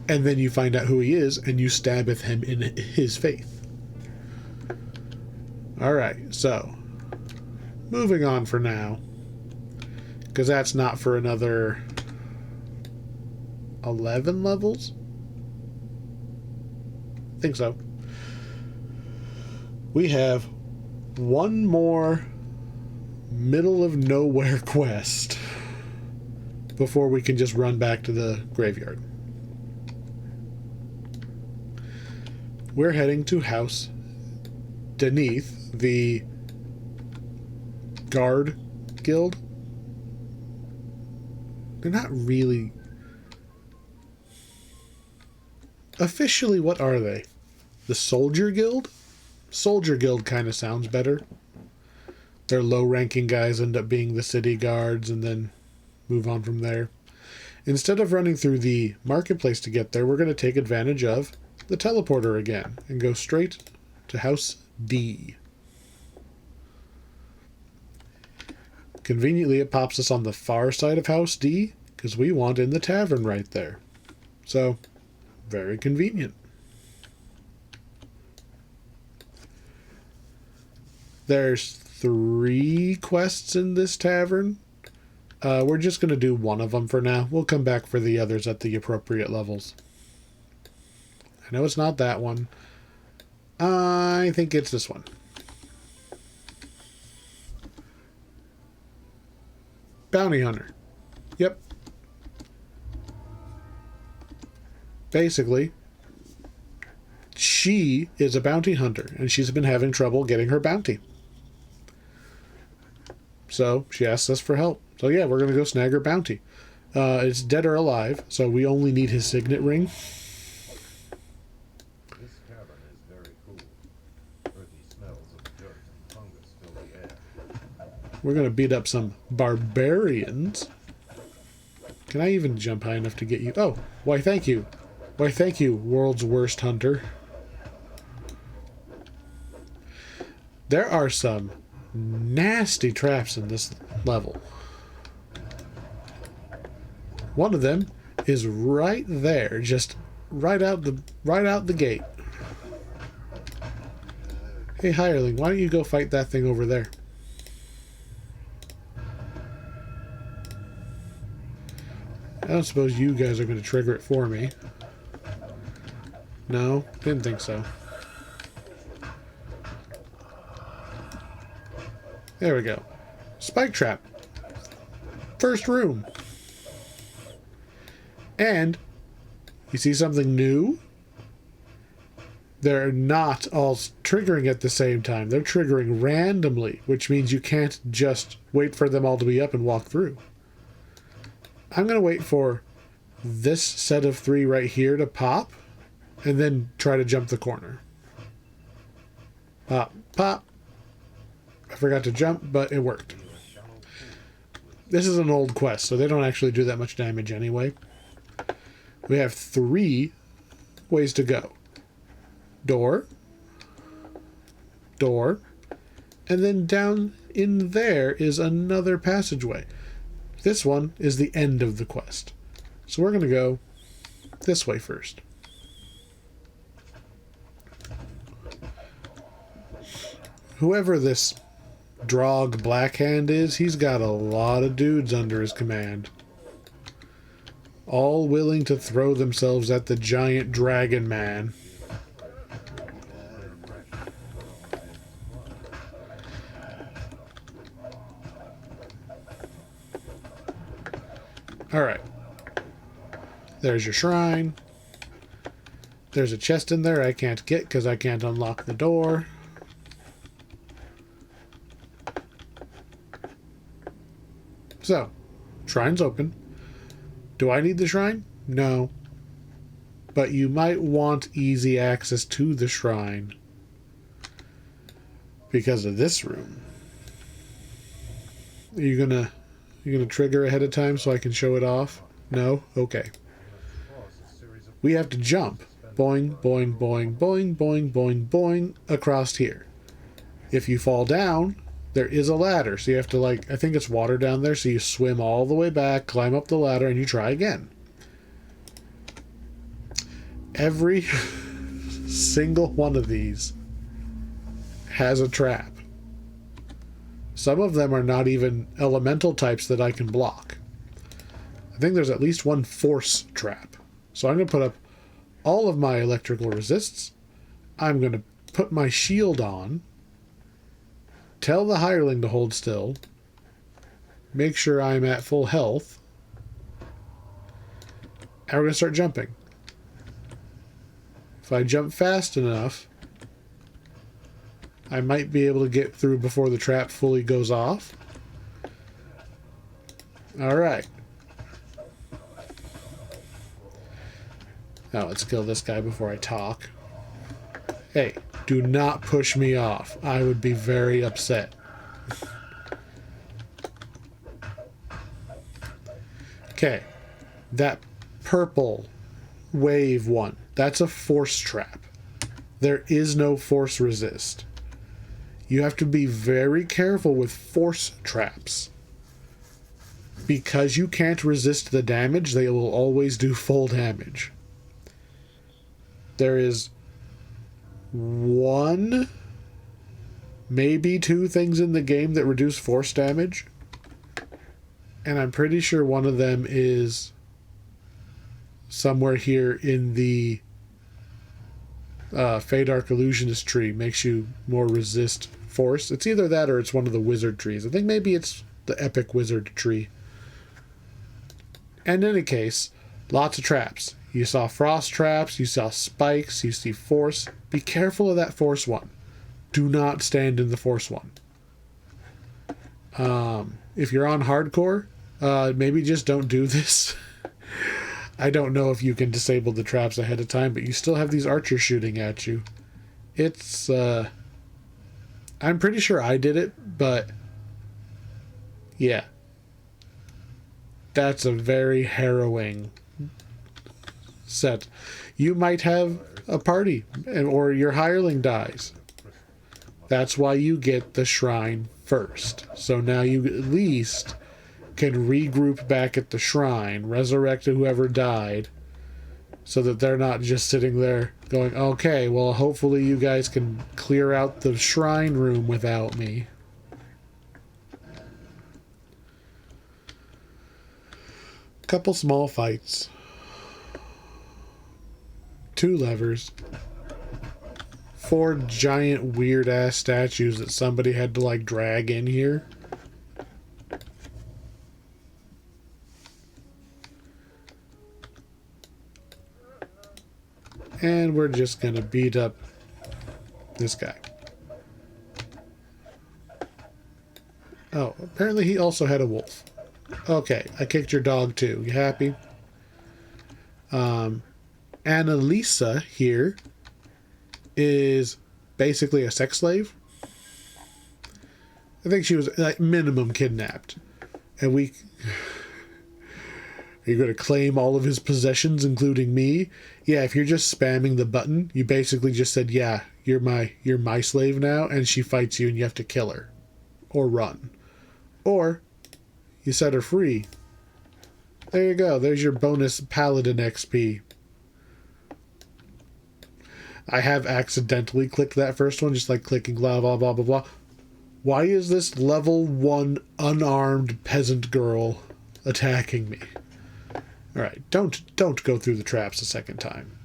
And then you find out who he is, and you stab at him in his faith. Alright, so. Moving on for now. Because that's not for another 11 levels? I think so. We have one more middle of nowhere quest before we can just run back to the graveyard. We're heading to House Deneath, the Guard Guild. They're not really... Officially, what are they? The Soldier Guild? Soldier Guild kind of sounds better. Their low-ranking guys end up being the city guards and then move on from there. Instead of running through the marketplace to get there, we're going to take advantage of the teleporter again and go straight to House D. Conveniently, it pops us on the far side of House D because we want in the tavern right there. So, very convenient. There's 3 quests in this tavern. We're just going to do one of them for now. We'll come back for the others at the appropriate levels. I know it's not that one. I think it's this one. Bounty Hunter. Yep. Basically, she is a bounty hunter, and she's been having trouble getting her bounty. So, she asks us for help. So yeah, we're going to go snag her bounty. It's dead or alive, so we only need his signet ring. This cavern is very cool. Earthy smells of dirt and fungus fill the air. We're going to beat up some barbarians. Can I even jump high enough to get you? Oh, why thank you. Why thank you, world's worst hunter. There are some nasty traps in this level. One of them is right there, just right out the gate. Hey, hireling, why don't you go fight that thing over there? I don't suppose you guys are going to trigger it for me. No, didn't think so. There we go. Spike trap. First room. And you see something new? They're not all triggering at the same time. They're triggering randomly, which means you can't just wait for them all to be up and walk through. I'm going to wait for this set of 3 right here to pop, and then try to jump the corner. Pop, pop. I forgot to jump, but it worked. This is an old quest, so they don't actually do that much damage anyway. We have 3 ways to go. Door. Door. And then down in there is another passageway. This one is the end of the quest. So we're going to go this way first. Whoever this Drog Blackhand is, he's got a lot of dudes under his command. All willing to throw themselves at the giant dragon man. Alright. There's your shrine. There's a chest in there I can't get because I can't unlock the door. So, shrine's open. Do I need the shrine? No. But you might want easy access to the shrine because of this room. Are you gonna trigger ahead of time so I can show it off? No? Okay. We have to jump. Boing, boing, boing, boing, boing, boing, boing across here. If you fall down, there is a ladder. So you have to, like, I think it's water down there. So you swim all the way back, climb up the ladder, and you try again. Every single one of these has a trap. Some of them are not even elemental types that I can block. I think there's at least one force trap. So I'm going to put up all of my electrical resists. I'm going to put my shield on. Tell the hireling to hold still. Make sure I'm at full health. And we're going to start jumping. If I jump fast enough, I might be able to get through before the trap fully goes off. Alright. Now let's kill this guy before I talk. Hey, do not push me off. I would be very upset. Okay. That purple wave one. That's a force trap. There is no force resist. You have to be very careful with force traps. Because you can't resist the damage, they will always do full damage. There is 1, maybe 2 things in the game that reduce force damage. And I'm pretty sure one of them is somewhere here in the Fadark Illusionist tree. Makes you more resist force. It's either that or it's one of the wizard trees. I think maybe it's the epic wizard tree. And in any case, lots of traps. You saw frost traps, you saw spikes, you see force. Be careful of that force one. Do not stand in the force one. If you're on hardcore, maybe just don't do this. I don't know if you can disable the traps ahead of time, but you still have these archers shooting at you. It's, I'm pretty sure I did it, but yeah. That's a very harrowing set. You might have a party, or your hireling dies. That's why you get the shrine first. So now you at least can regroup back at the shrine, resurrect whoever died, so that they're not just sitting there going, okay, well, hopefully you guys can clear out the shrine room without me. Couple small fights. 2 levers. 4 giant weird ass statues that somebody had to like drag in here. And we're just gonna beat up this guy. Oh, apparently he also had a wolf. Okay, I kicked your dog too. You happy? Annalisa here is basically a sex slave. I think she was like minimum kidnapped. And we... Are you going to claim all of his possessions, including me? Yeah, if you're just spamming the button, you basically just said, yeah, you're my slave now, and she fights you and you have to kill her. Or run. Or you set her free. There you go. There's your bonus paladin XP. I have accidentally clicked that first one, just like clicking blah, blah, blah, blah, blah. Why is this level 1 unarmed peasant girl attacking me? Alright, don't go through the traps a second time.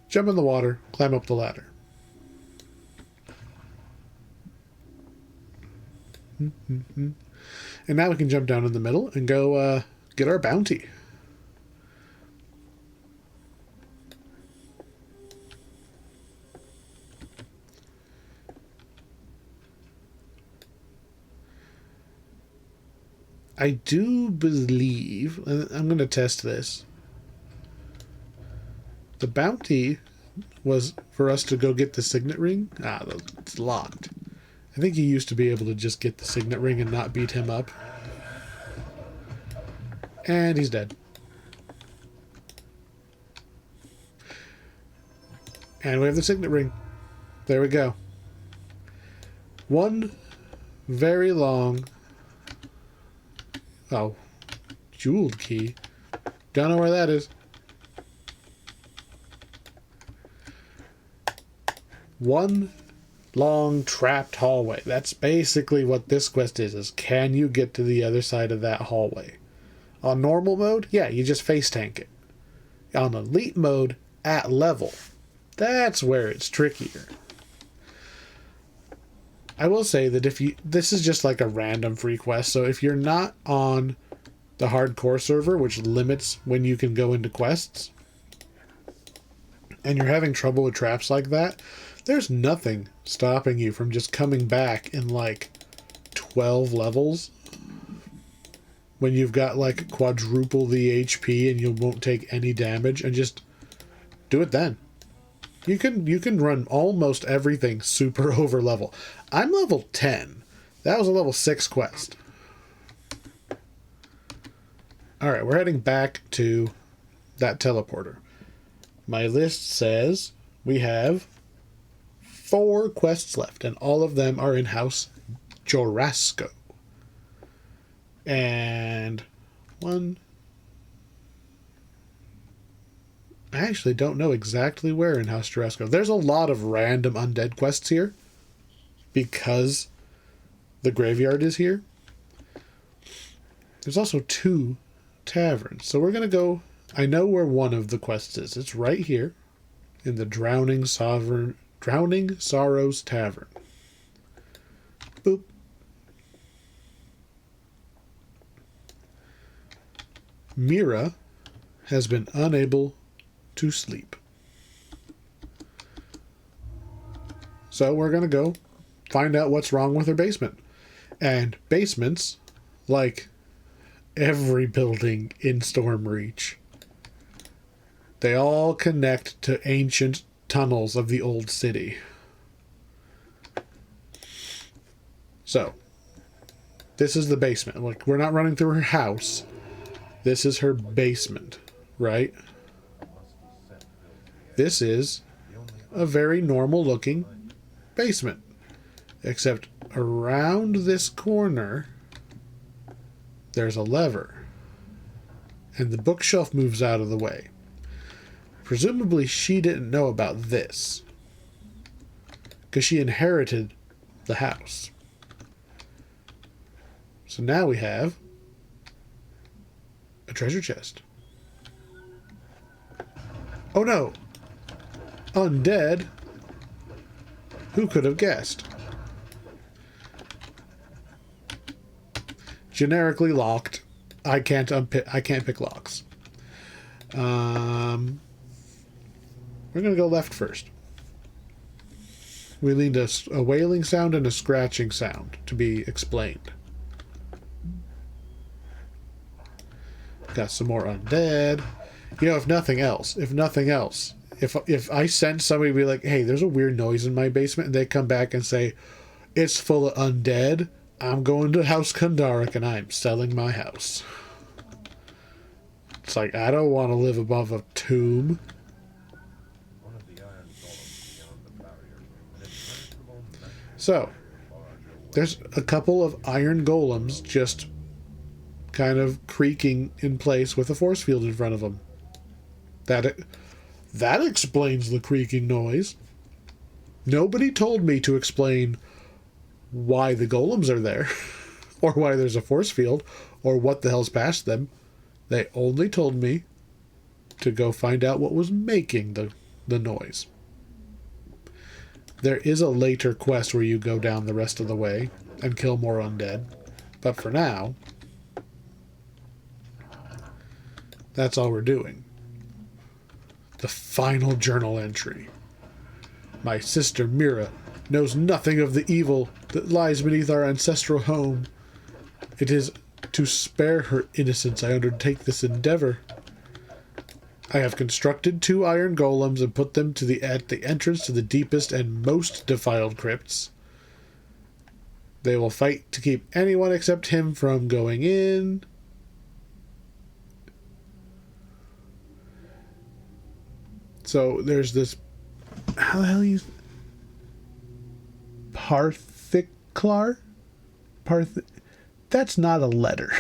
Jump in the water, climb up the ladder. And now we can jump down in the middle and go get our bounty. I do believe, I'm going to test this. The bounty was for us to go get the signet ring. Ah, it's locked. I think you used to be able to just get the signet ring and not beat him up. And he's dead. And we have the signet ring. There we go. One very long... Oh. Jeweled key. Don't know where that is. One long trapped hallway. That's basically what this quest is can you get to the other side of that hallway? On normal mode, yeah, you just face tank it. On elite mode, at level, that's where it's trickier. I will say that this is just like a random free quest, so if you're not on the hardcore server, which limits when you can go into quests, and you're having trouble with traps like that, there's nothing stopping you from just coming back in like 12 levels when you've got like quadruple the HP and you won't take any damage, and just do it then. You can run almost everything super over level. I'm level 10. That was a level 6 quest. Alright, we're heading back to that teleporter. My list says we have 4 quests left, and all of them are in House Jorasco. And one... I actually don't know exactly where in House Jorasco. There's a lot of random undead quests here because the graveyard is here. There's also 2 taverns. So we're going to go... I know where one of the quests is. It's right here in the Drowning Sorrows Tavern. Boop. Mira has been unable to sleep. So we're going to go find out what's wrong with her basement. And basements, like every building in Stormreach, they all connect to ancient tunnels of the old city. So, this is the basement. Like, we're not running through her house. This is her basement, right? This is a very normal looking basement. Except around this corner there's a lever. And the bookshelf moves out of the way. Presumably she didn't know about this, because she inherited the house. So now we have a treasure chest. Oh no! Undead? Who could have guessed? Generically locked. I can't pick locks. We're gonna go left first. We need a wailing sound and a scratching sound to be explained. Got some more undead. You know, if nothing else, if I send somebody to be like, hey, there's a weird noise in my basement, and they come back and say, it's full of undead, I'm going to House Kandaric and I'm selling my house. It's like, I don't want to live above a tomb. One of the iron golems beyond the barrier, an impenetrable metal So, there's a couple of iron golems just kind of creaking in place with a force field in front of them. That explains the creaking noise. Nobody told me to explain why the golems are there, or why there's a force field, or what the hell's past them. They only told me to go find out what was making the noise. There is a later quest where you go down the rest of the way and kill more undead, but for now, that's all we're doing. The final journal entry. My sister Mira knows nothing of the evil that lies beneath our ancestral home. It is to spare her innocence I undertake this endeavor. I have constructed 2 iron golems and put them at the entrance to the deepest and most defiled crypts. They will fight to keep anyone except him from going in. So there's this, how the hell you, Parthiclar? That's not a letter.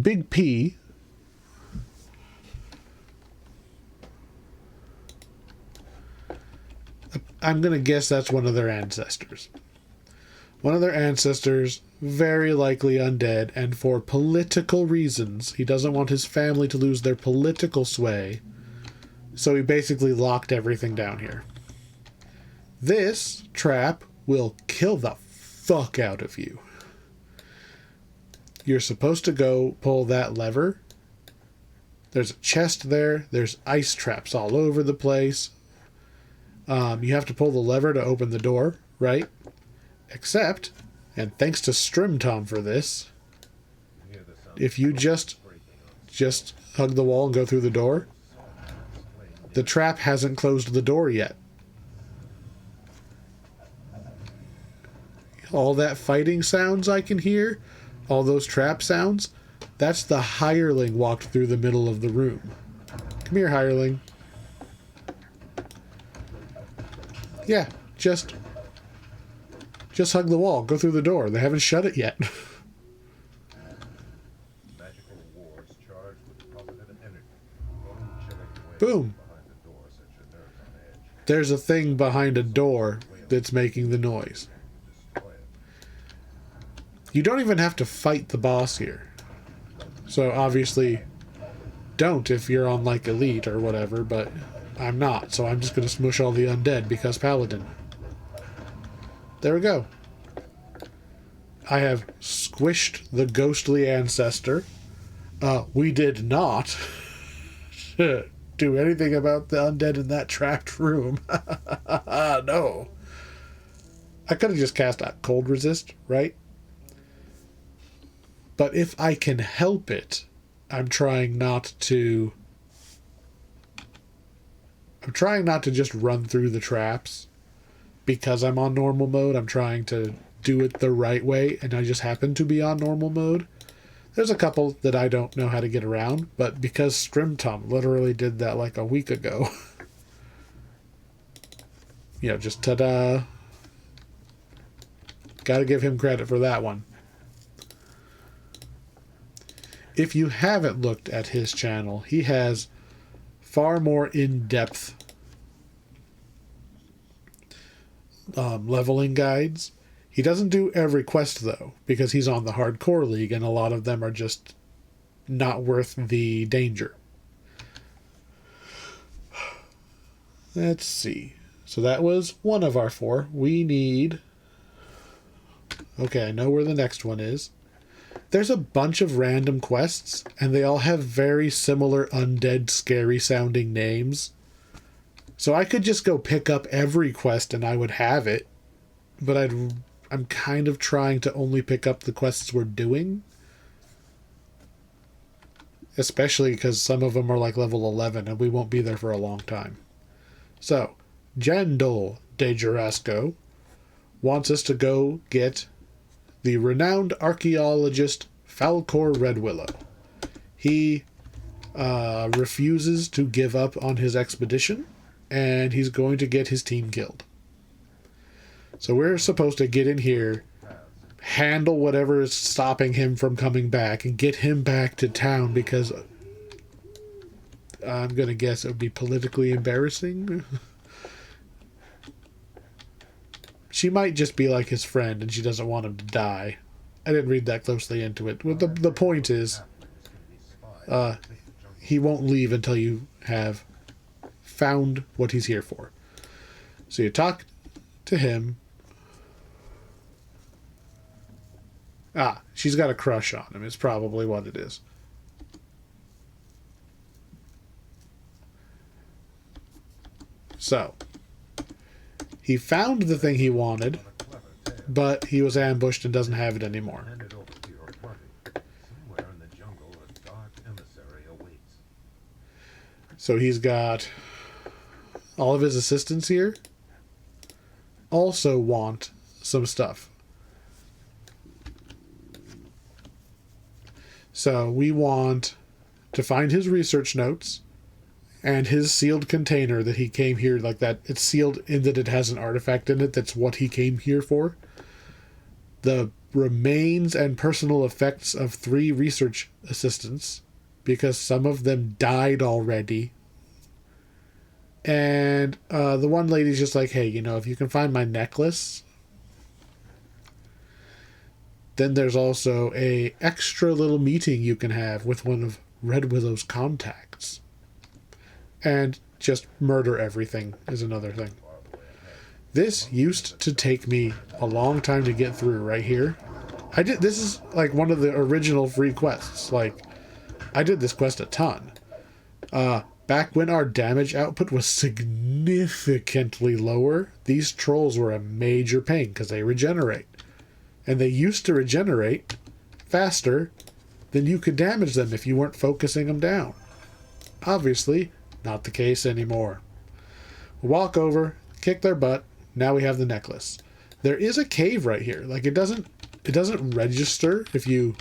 Big P. I'm going to guess that's one of their ancestors. One of their ancestors, very likely undead, and for political reasons. He doesn't want his family to lose their political sway. So he basically locked everything down here. This trap will kill the fuck out of you. You're supposed to go pull that lever. There's a chest there. There's ice traps all over the place. You have to pull the lever to open the door, right? Except, and thanks to Strimtom for this, if you just hug the wall and go through the door, the trap hasn't closed the door yet. All that fighting sounds I can hear, all those trap sounds, that's the hireling walked through the middle of the room. Come here, hireling. Yeah, just hug the wall, go through the door. They haven't shut it yet. magical wards charged with positive energy. Bone-chilling waves Boom. behind the door set your nerves on edge. There's a thing behind a door that's making the noise. Destroy it. You don't even have to fight the boss here. So obviously, don't if you're on like Elite or whatever, but I'm not. So I'm just going to smush all the undead because Paladin. There we go. I have squished the ghostly ancestor. We did not do anything about the undead in that trapped room. No. I could have just cast a cold resist, right? But if I can help it, I'm trying not to just run through the traps because I'm on normal mode. I'm trying to do it the right way, and I just happen to be on normal mode. There's a couple that I don't know how to get around, but because Strimtom literally did that like a week ago, you know, just ta-da. Gotta give him credit for that one. if you haven't looked at his channel, he has far more in-depth leveling guides. He doesn't do every quest, though, because he's on the hardcore league, and a lot of them are just not worth the danger. Let's see. So that was one of our 4. We need... Okay, I know where the next one is. There's a bunch of random quests, and they all have very similar undead, scary-sounding names. So I could just go pick up every quest and I would have it, but I'm kind of trying to only pick up the quests we're doing. Especially because some of them are like level 11 and we won't be there for a long time. So, Jandol de Jurasco wants us to go get the renowned archaeologist Falcor Redwillow. He refuses to give up on his expedition, and he's going to get his team killed. So we're supposed to get in here, handle whatever is stopping him from coming back, and get him back to town, because I'm going to guess it would be politically embarrassing. She might just be like his friend, and she doesn't want him to die. I didn't read that closely into it. But the point is, he won't leave until you have found what he's here for. So you talk to him. She's got a crush on him. It's probably what it is. So, he found the thing he wanted, but he was ambushed and doesn't have it anymore. So he's got all of his assistants here also want some stuff. So we want to find his research notes and his sealed container that he came here, like that. It's sealed in that it has an artifact in it. That's what he came here for. The remains and personal effects of 3 research assistants, because some of them died already. And the one lady's just like, hey, if you can find my necklace. Then there's also a extra little meeting you can have with one of Red Willow's contacts. And just murder everything is another thing. This used to take me a long time to get through right here. This is like one of the original free quests. Like, I did this quest a ton. Back when our damage output was significantly lower, these trolls were a major pain because they regenerate. And they used to regenerate faster than you could damage them if you weren't focusing them down. Obviously, not the case anymore. Walk over, kick their butt. Now we have the necklace. There is a cave right here. Like, it doesn't register if you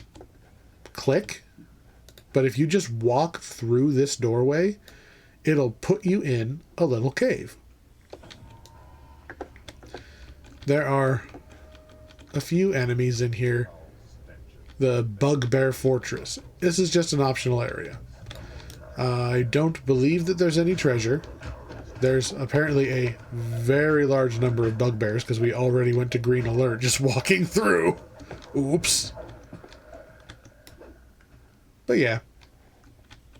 click, but if you just walk through this doorway, it'll put you in a little cave. There are a few enemies in here. The Bugbear Fortress. This is just an optional area. I don't believe that there's any treasure. There's apparently a very large number of bugbears because we already went to green alert just walking through. Oops. But yeah.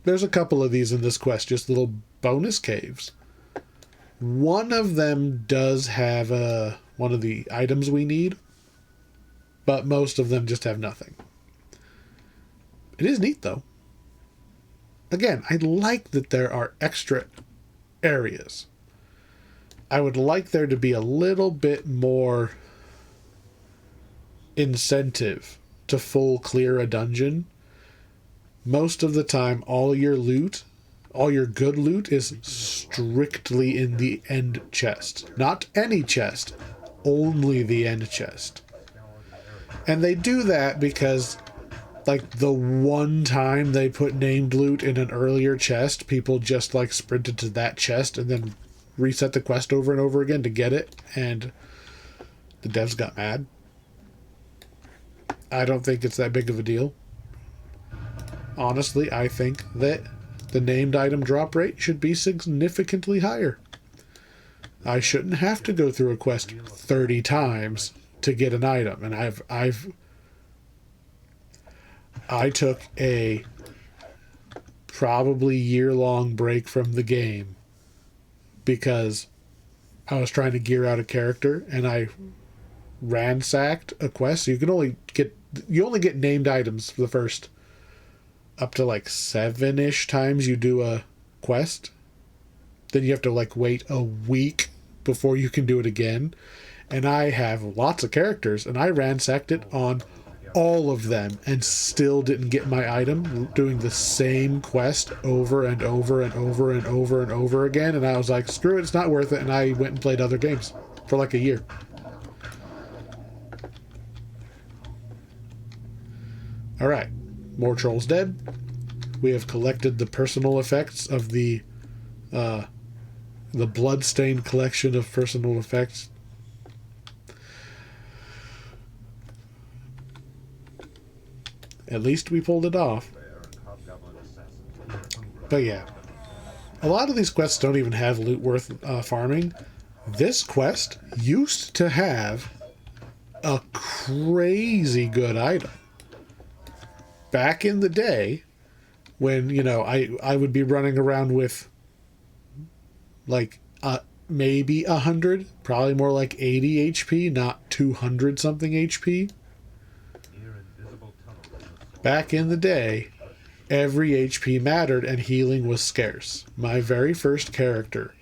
There's a couple of these in this quest, just little bonus caves. One of them does have one of the items we need, but most of them just have nothing. It is neat, though. Again, I like that there are extra areas. I would like there to be a little bit more incentive to full clear a dungeon. Most of the time, all your good loot is strictly in the end chest. Not any chest, only the end chest. And they do that because, like, the one time they put named loot in an earlier chest, people just, like, sprinted to that chest and then reset the quest over and over again to get it, and the devs got mad. I don't think it's that big of a deal. honestly, I think that the named item drop rate should be significantly higher. I shouldn't have to go through a quest 30 times to get an item, and I took a probably year-long break from the game because I was trying to gear out a character, and I ransacked a quest. So you only get named items for the first up to like 7-ish times you do a quest. Then you have to like wait a week before you can do it again. And I have lots of characters, and I ransacked it on all of them and still didn't get my item, doing the same quest over and over and over and over and over again. And I was like, screw it, it's not worth it. And I went and played other games for like a year. All right, more trolls dead. We have collected the personal effects of the blood-stained collection of personal effects. At least we pulled it off. But yeah, a lot of these quests don't even have loot worth farming. This quest used to have a crazy good item. Back in the day, when, you know, I would be running around with like maybe 100, probably more like 80 HP, not 200 something HP. Back in the day, every HP mattered and healing was scarce. My very first character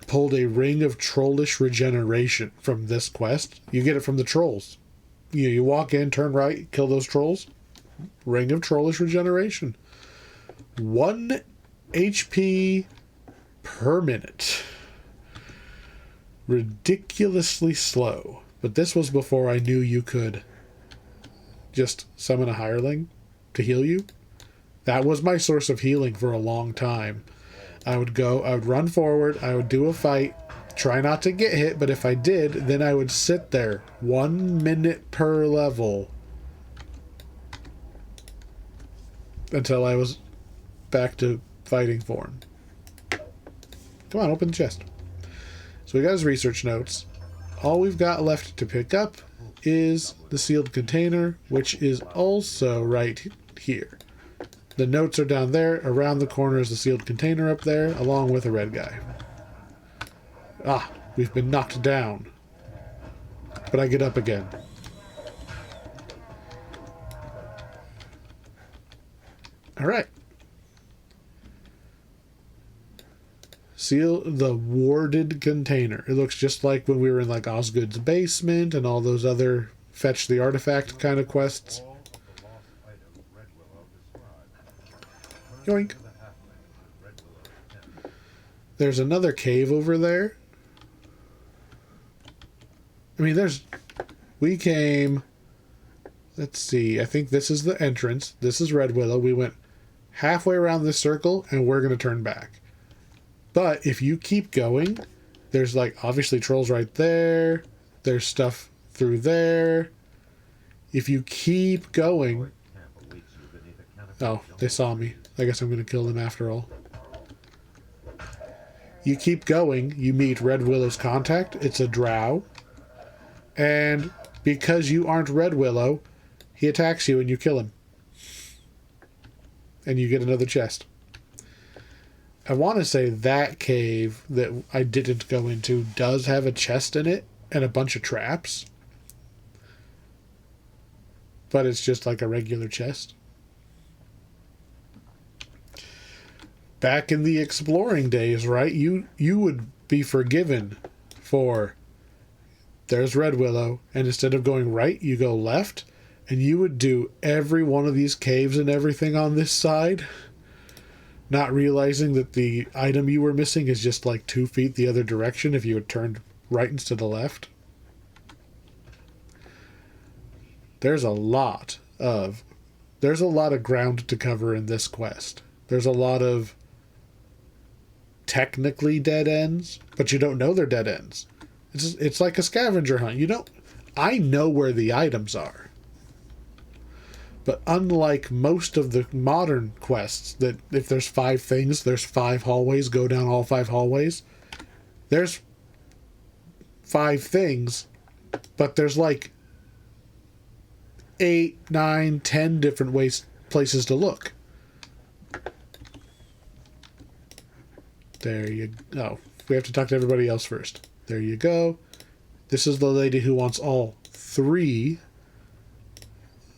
pulled a ring of trollish regeneration from this quest. You get it from the trolls. You walk in, turn right, kill those trolls. Ring of trollish regeneration. 1 HP per minute. Ridiculously slow. But this was before I knew you could just summon a hireling to heal you. That was my source of healing for a long time. I would run forward, I would do a fight, try not to get hit, but if I did, then I would sit there 1 minute per level until I was back to fighting for him. Come on, open the chest. So we got his research notes. All we've got left to pick up is the sealed container, which is also right here. The notes are down there. Around the corner is the sealed container up there, along with a red guy. Ah, we've been knocked down. But I get up again. Alright. Seal the warded container. It looks just like when we were in like Osgood's basement and all those other fetch the artifact kind of quests. Yoink. There's another cave over there. I mean, we came, let's see, I think this is the entrance. This is Red Willow. We went halfway around this circle and we're going to turn back. But if you keep going, there's like obviously trolls right there. There's stuff through there. If you keep going... Oh, they saw me. I guess I'm going to kill them after all. You keep going, you meet Red Willow's contact. It's a drow. And because you aren't Red Willow, he attacks you and you kill him. And you get another chest. I want to say that cave that I didn't go into does have a chest in it and a bunch of traps. But it's just like a regular chest. Back in the exploring days, right? You would be forgiven for there's Red Willow, and instead of going right, you go left, and you would do every one of these caves and everything on this side, not realizing that the item you were missing is just like 2 feet the other direction if you had turned right instead of left. There's a lot of ground to cover in this quest. There's a lot of technically dead ends, but you don't know they're dead ends. It's like a scavenger hunt. I know where the items are, But unlike most of the modern quests, that if there's 5 things, there's 5 hallways, go down all 5 hallways. There's 5 things, but there's like 8, 9, 10 different places to look. There you go. Oh, we have to talk to everybody else first. There you go. This is the lady who wants all 3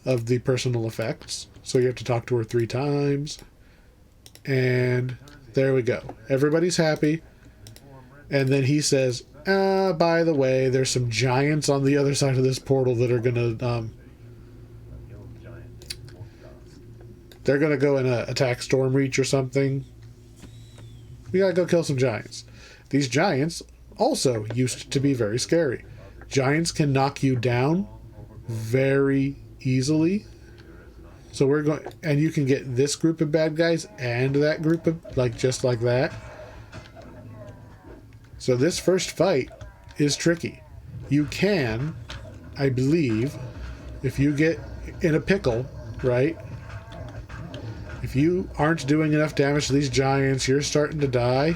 of the personal effects. So you have to talk to her 3 times. And there we go. Everybody's happy. And then he says, by the way, there's some giants on the other side of this portal that are going to... they're going to go and attack Stormreach or something. We got to go kill some giants. These giants also used to be very scary. Giants can knock you down very easily. So we're going, and you can get this group of bad guys and that group of, like, just like that. So this first fight is tricky. You can, I believe, if you get in a pickle, right? If you aren't doing enough damage to these giants, you're starting to die,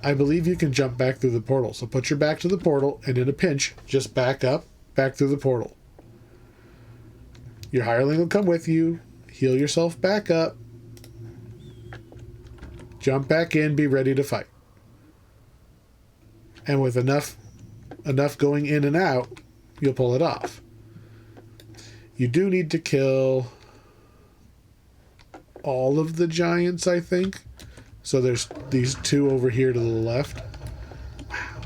I believe you can jump back through the portal. So put your back to the portal, and in a pinch, just back up, back through the portal. Your hireling will come with you, heal yourself back up, jump back in, be ready to fight. And with enough going in and out, you'll pull it off. You do need to kill all of the giants, I think. So there's these 2 over here to the left. Wow.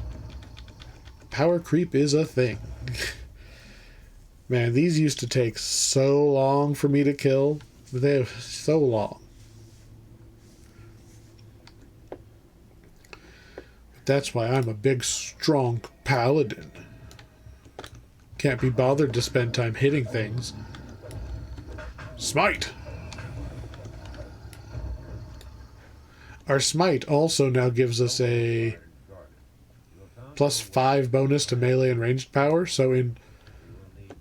Power creep is a thing. Man, these used to take so long for me to kill. They're so long. That's why I'm a big, strong paladin. Can't be bothered to spend time hitting things. Smite! Our smite also now gives us a +5 bonus to melee and ranged power. So in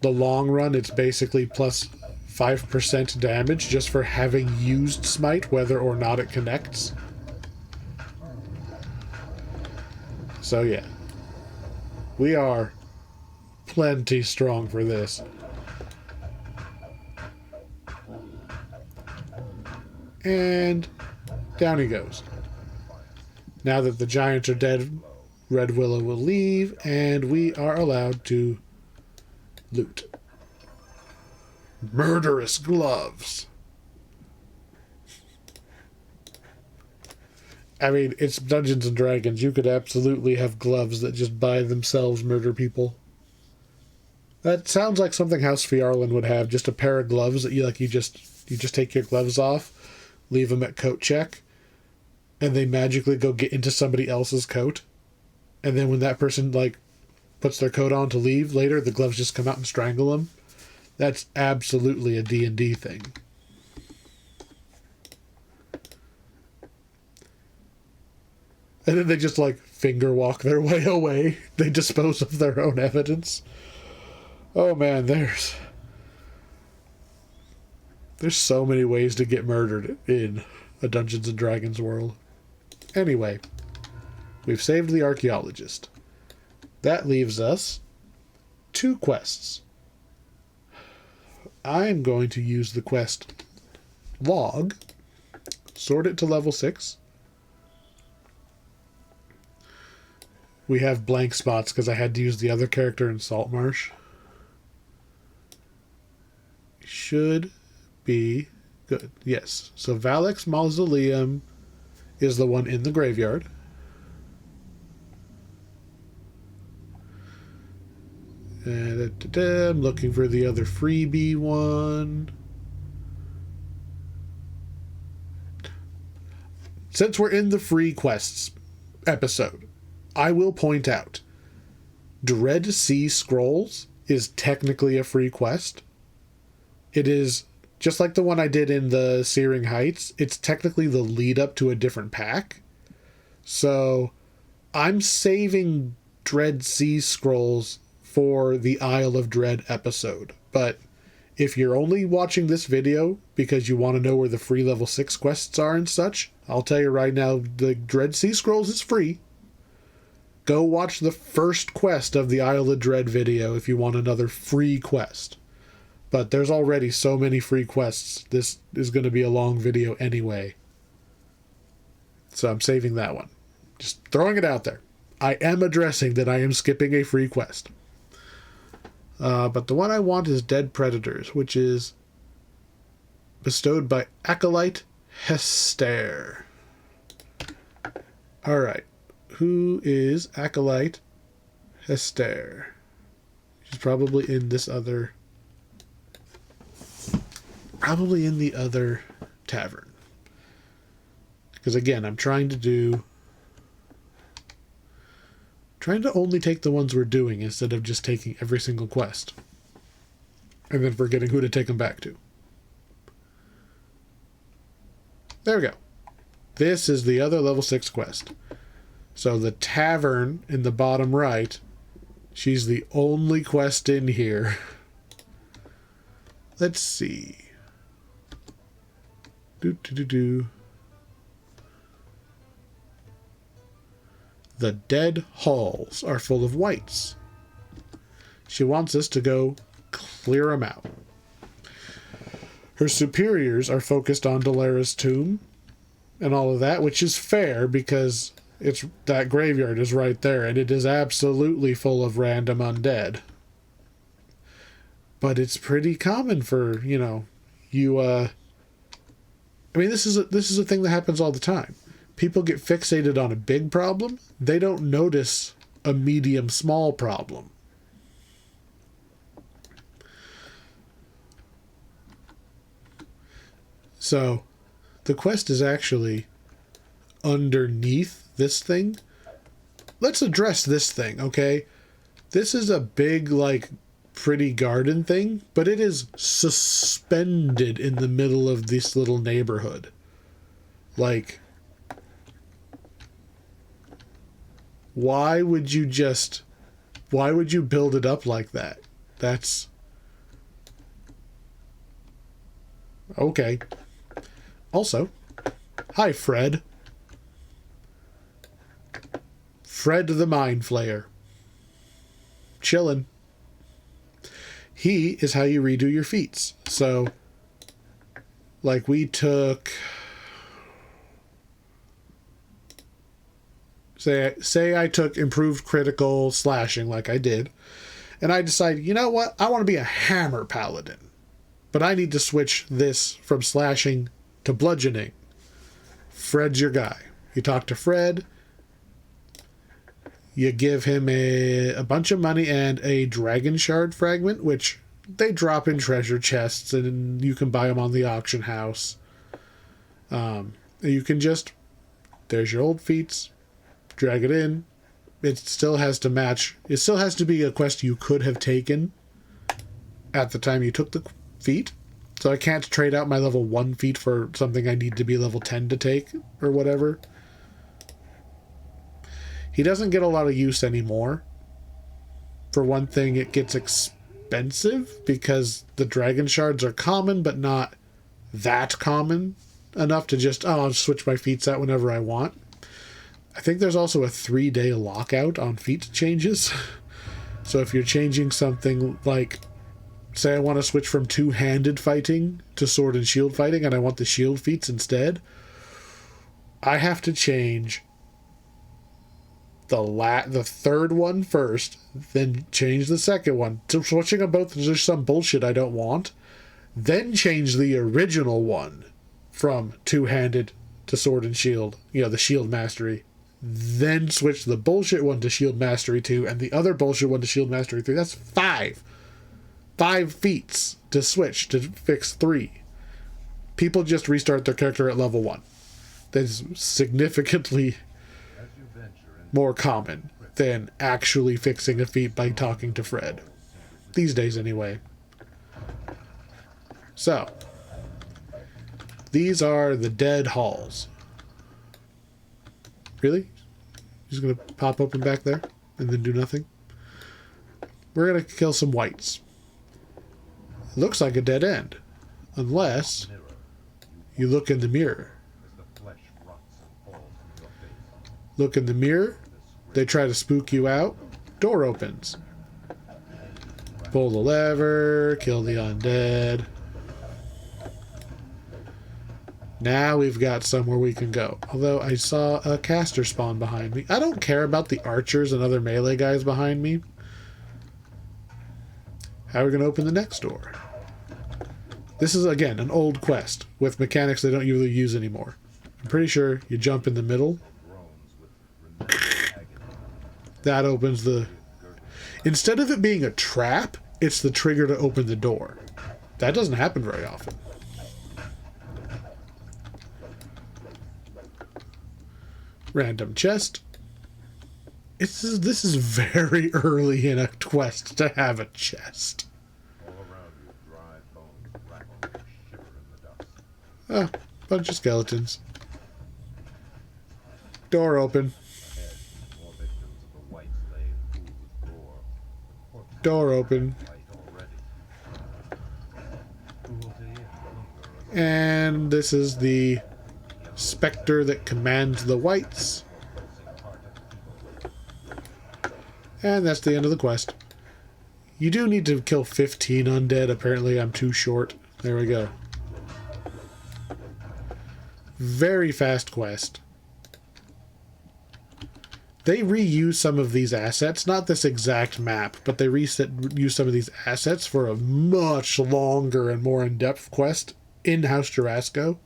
the long run, it's basically +5% damage just for having used smite, whether or not it connects. So yeah, we are plenty strong for this. And down he goes. Now that the giants are dead, Red Willow will leave, and we are allowed to loot. Murderous gloves. I mean, it's Dungeons and Dragons. You could absolutely have gloves that just by themselves murder people. That sounds like something House Fjarlin would have. Just a pair of gloves that you just take your gloves off, leave them at coat check, and they magically go get into somebody else's coat. And then when that person, like, puts their coat on to leave later, the gloves just come out and strangle them. That's absolutely a D&D thing. And then they just, like, finger walk their way away. They dispose of their own evidence. Oh, man, there's so many ways to get murdered in a Dungeons and Dragons world. Anyway, we've saved the archaeologist. That leaves us 2 quests. I'm going to use the quest log, sort it to level 6. We have blank spots because I had to use the other character in Saltmarsh. Should be good. Yes. So Valak's Mausoleum is the one in the graveyard. And I'm looking for the other freebie one. Since we're in the free quests episode, I will point out Dread Sea Scrolls is technically a free quest. It is just like the one I did in the Searing Heights. It's technically the lead up to a different pack. So I'm saving Dread Sea Scrolls for the Isle of Dread episode. But If you're only watching this video because you want to know where the free level 6 quests are and such, I'll tell you right now, the Dread Sea Scrolls is free. Go watch the first quest of the Isle of Dread video if you want another free quest. But there's already so many free quests, this is going to be a long video anyway. So I'm saving that one. Just throwing it out there. I am addressing that I am skipping a free quest. But the one I want is Dead Predators, which is bestowed by Acolyte Hester. Alright. Who is Acolyte Hester? She's probably in this other... Probably in the other tavern. Because again, I'm trying to only take the ones we're doing instead of just taking every single quest. And then forgetting who to take them back to. There we go. This is the other level 6 quest. So the tavern in the bottom right, she's the only quest in here. Let's see. The dead halls are full of wights. She wants us to go clear them out. Her superiors are focused on Dolera's tomb and all of that, which is fair because that graveyard is right there and it is absolutely full of random undead. But it's pretty common for, I mean, this is a thing that happens all the time. People get fixated on a big problem. They don't notice a medium-small problem. So, the quest is actually underneath this thing. Let's address this thing, okay? This is a big, pretty garden thing, but it is suspended in the middle of this little neighborhood. Why would you build it up like that? That's okay. Also, hi Fred. Fred the Mind Flayer. Chillin'. He is how you redo your feats. So, we took... Say I took improved critical slashing like I did, and I decided, you know what? I want to be a hammer paladin. But I need to switch this from slashing to bludgeoning. Fred's your guy. You talk to Fred. You give him a bunch of money and a dragon shard fragment, which they drop in treasure chests, and you can buy them on the auction house. You can just... There's your old feats. Drag it in. It still has to match. It still has to be a quest you could have taken at the time you took the feat. So I can't trade out my level 1 feat for something I need to be level 10 to take or whatever. He doesn't get a lot of use anymore. For one thing, it gets expensive because the dragon shards are common, but not that common enough to just, I'll switch my feats out whenever I want. I think there's also a 3-day lockout on feat changes. So if you're changing something like, say I want to switch from two-handed fighting to sword and shield fighting, and I want the shield feats instead, I have to change the third one first, then change the second one. So switching them both is just some bullshit I don't want. Then change the original one from two-handed to sword and shield, the shield mastery. Then switch the bullshit one to shield mastery 2 and the other bullshit one to shield mastery 3. That's 5 feats to switch to fix 3. People just restart their character at level 1. That's significantly more common than actually fixing a feat by talking to Fred. These days, anyway. So, these are the dead halls. Really? He's going to pop open back there and then do nothing? We're going to kill some wights. It looks like a dead end. Unless Mirror. you look in the mirror. As the flesh rots and falls from your face. Look in the mirror. They try to spook you out. Door opens. Pull the lever. Kill the undead. Now we've got somewhere we can go. Although I saw a caster spawn behind me. I don't care about the archers and other melee guys behind me. How are we going to open the next door? This is, again, an old quest with mechanics they don't usually use anymore. I'm pretty sure you jump in the middle. That opens the... Instead of it being a trap, it's the trigger to open the door. That doesn't happen very often. Random chest. This is very early in a quest to have a chest. All around you, dry bones rattle and shiver in the dust. Oh, bunch of skeletons. Door open. Ahead, more victims of the whites lay in pools of gore. Corpses Door open. white already. Cruelty and hunger. And this is the specter that commands the whites. And that's the end of the quest. You do need to kill 15 undead. Apparently I'm too short. There we go. Very fast quest. They reuse some of these assets. Not this exact map, but they reuse some of these assets for a much longer and more in-depth quest in House Jurasco.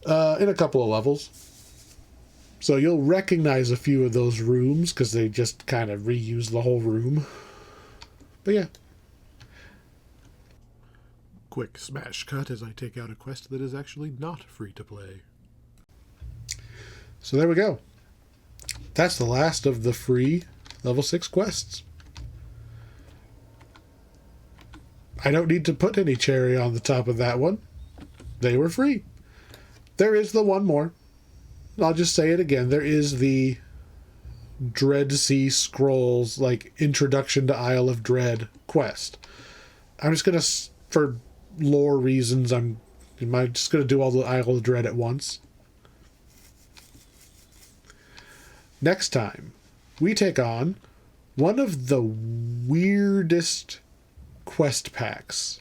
In a couple of levels. So you'll recognize a few of those rooms because they just kind of reuse the whole room. But yeah. Quick smash cut as I take out a quest that is actually not free to play. So there we go. That's the last of the free level 6 quests. I don't need to put any cherry on the top of that one. They were free. There is the one more. I'll just say it again. There is the Dread Sea Scrolls, like, Introduction to Isle of Dread quest. I'm just going to, for lore reasons, I'm just going to do all the Isle of Dread at once. Next time, we take on one of the weirdest quest packs.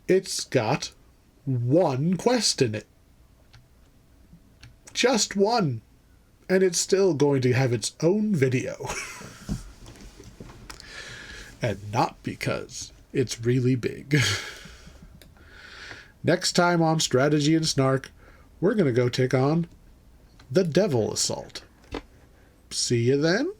It's got one quest in it. Just one. And it's still going to have its own video. And not because it's really big. Next time on Strategy and Snark, we're going to go take on the Devil Assault. See you then.